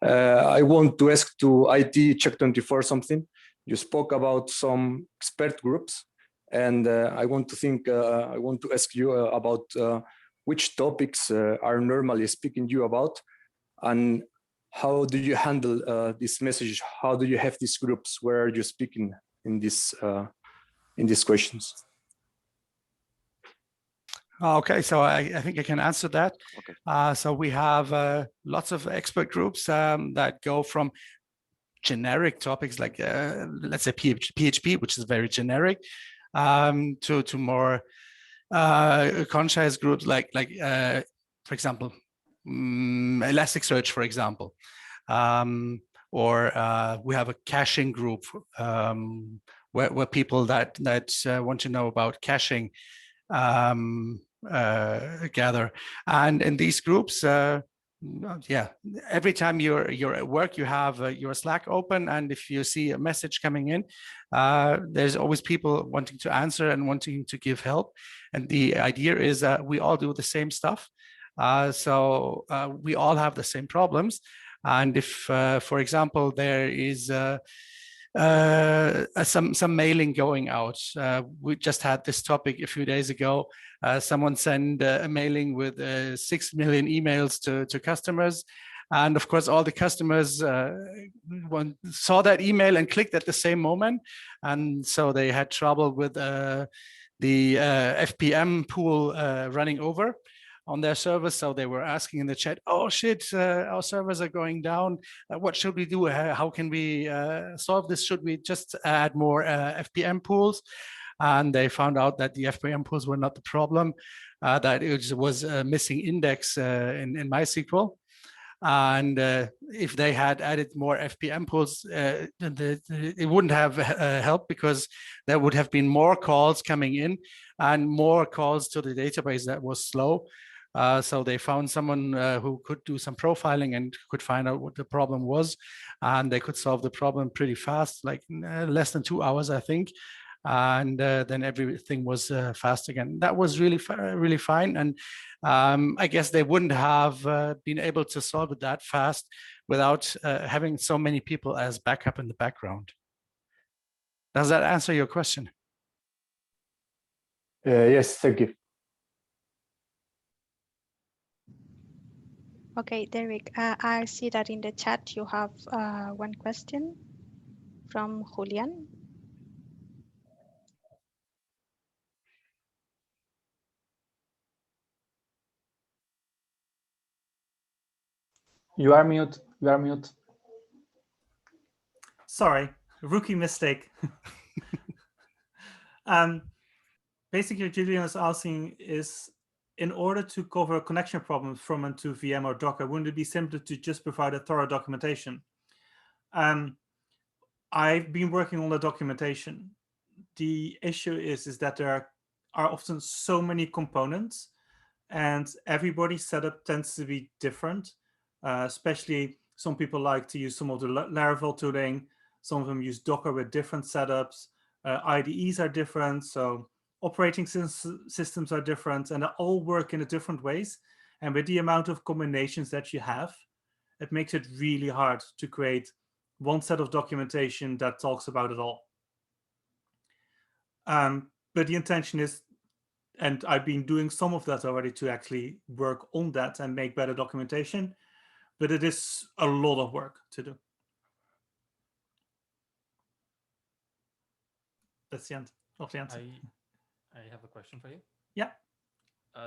I want to ask to IT Check24 something. You spoke about some expert groups, and I want to ask you about which topics are normally speaking you about, and how do you handle this message? How do you have these groups? Where are you speaking in these questions? Okay, so I think I can answer that. Okay. So we have lots of expert groups that go from generic topics like, let's say PHP, which is very generic, to more conscious groups like for example, Elasticsearch, for example. Or we have a caching group where people that want to know about caching gather, and in these groups, yeah, every time you're at work, you have your Slack open, and if you see a message coming in, there's always people wanting to answer and wanting to give help. And the idea is that we all do the same stuff, so we all have the same problems. And if, for example, there is some mailing going out. We just had this topic a few days ago. Someone sent a mailing with 6 million emails to customers. And of course, all the customers saw that email and clicked at the same moment. And so they had trouble with the FPM pool running over on their servers. So they were asking in the chat, oh shit, our servers are going down. What should we do? How can we solve this? Should we just add more FPM pools? And they found out that the FPM pools were not the problem, that it was a missing index in MySQL. And if they had added more FPM pools, it wouldn't have helped, because there would have been more calls coming in and more calls to the database that was slow. So they found someone who could do some profiling and could find out what the problem was, and they could solve the problem pretty fast, like less than 2 hours, I think. And then everything was fast again. That was really fine. And I guess they wouldn't have been able to solve it that fast without having so many people as backup in the background. Does that answer your question? Yes, thank you. Okay, Derick, I see that in the chat you have one question from Julian. You are mute. You are mute. Sorry, rookie mistake. Basically, Julian is asking is, in order to cover connection problems from and to VM or Docker, wouldn't it be simpler to just provide a thorough documentation? I've been working on the documentation. The issue is that there are often so many components, and everybody's setup tends to be different. Especially some people like to use some of the Laravel tooling. Some of them use Docker with different setups. IDEs are different, so operating systems are different, and they all work in different ways. And with the amount of combinations that you have, it makes it really hard to create one set of documentation that talks about it all. But the intention is, and I've been doing some of that already, to actually work on that and make better documentation, but it is a lot of work to do. That's the end of the answer. I have a question for you. Yeah.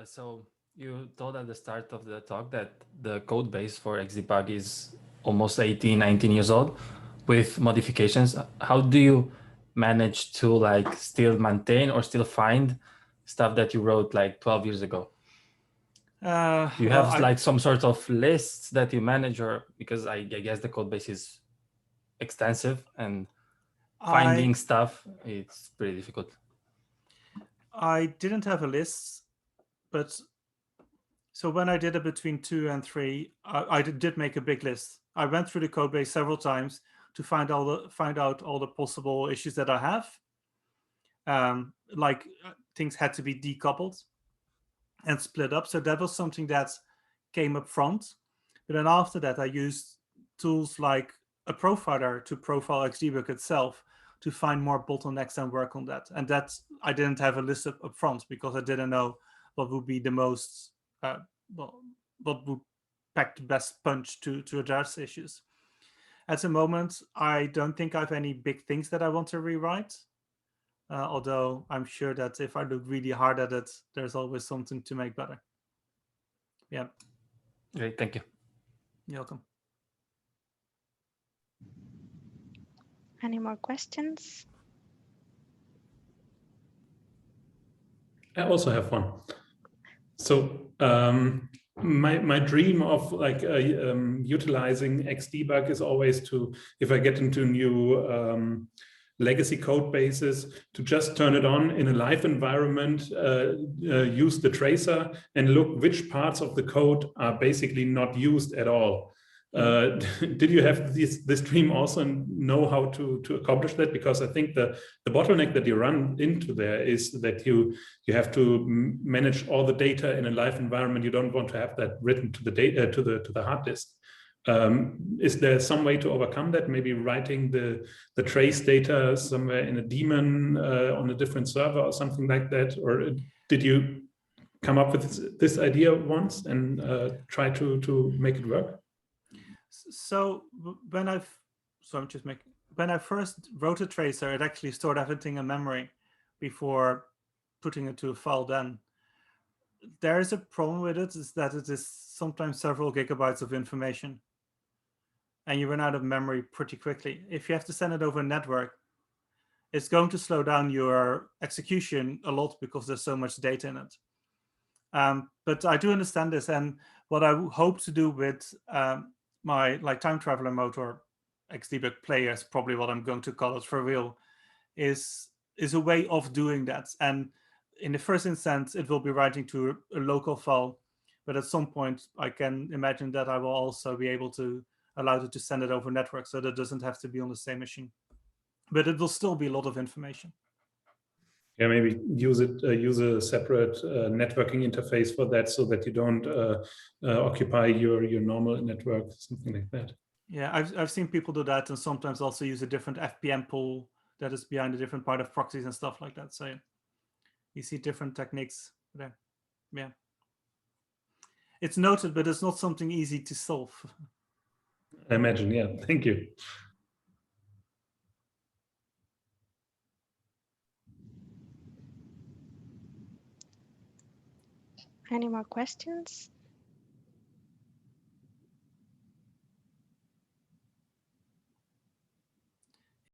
So you told at the start of the talk that the code base for Xdebug is almost 18, 19 years old with modifications. How do you manage to like still maintain or still find stuff that you wrote like 12 years ago? Do you have like some sort of lists that you manage, or because I guess the code base is extensive and finding stuff, it's pretty difficult. I didn't have a list, but so when I did it between 2 and 3, I did make a big list. I went through the code base several times to find out all the possible issues that I have. Like things had to be decoupled and split up. So that was something that came up front. But then after that, I used tools like a profiler to profile Xdebug itself to find more bottlenecks and work on that. And that's, I didn't have a list up front because I didn't know what would be the most, what would pack the best punch to address issues. At the moment, I don't think I have any big things that I want to rewrite. Although I'm sure that if I look really hard at it, there's always something to make better. Yeah. Great, thank you. You're welcome. Any more questions? I also have one. So my dream of like utilizing Xdebug is always to, if I get into new legacy code bases, to just turn it on in a live environment, use the tracer and look which parts of the code are basically not used at all. Did you have this dream also and know how to accomplish that? Because I think the bottleneck that you run into there is that you have to manage all the data in a live environment. You don't want to have that written to the data to the hard disk. Is there some way to overcome that? Maybe writing the trace data somewhere in a daemon on a different server or something like that? Or did you come up with this idea once and try to make it work? So when I first wrote a tracer, it actually stored everything in memory before putting it to a file. Then there is a problem with it, is that it is sometimes several gigabytes of information, and you run out of memory pretty quickly. If you have to send it over a network, it's going to slow down your execution a lot because there's so much data in it. But I do understand this, and what I hope to do with my time traveler mode, or Xdebug player is probably what I'm going to call it for real, is a way of doing that. And in the first instance, it will be writing to a local file, but at some point I can imagine that I will also be able to allow it to send it over network, so that it doesn't have to be on the same machine. But it will still be a lot of information. Yeah, maybe use a separate networking interface for that, so that you don't occupy your normal network, something like that. Yeah, I've seen people do that, and sometimes also use a different FPM pool that is behind a different part of proxies and stuff like that. So you see different techniques there. Yeah, it's noted, but it's not something easy to solve. I imagine. Yeah, thank you. Any more questions?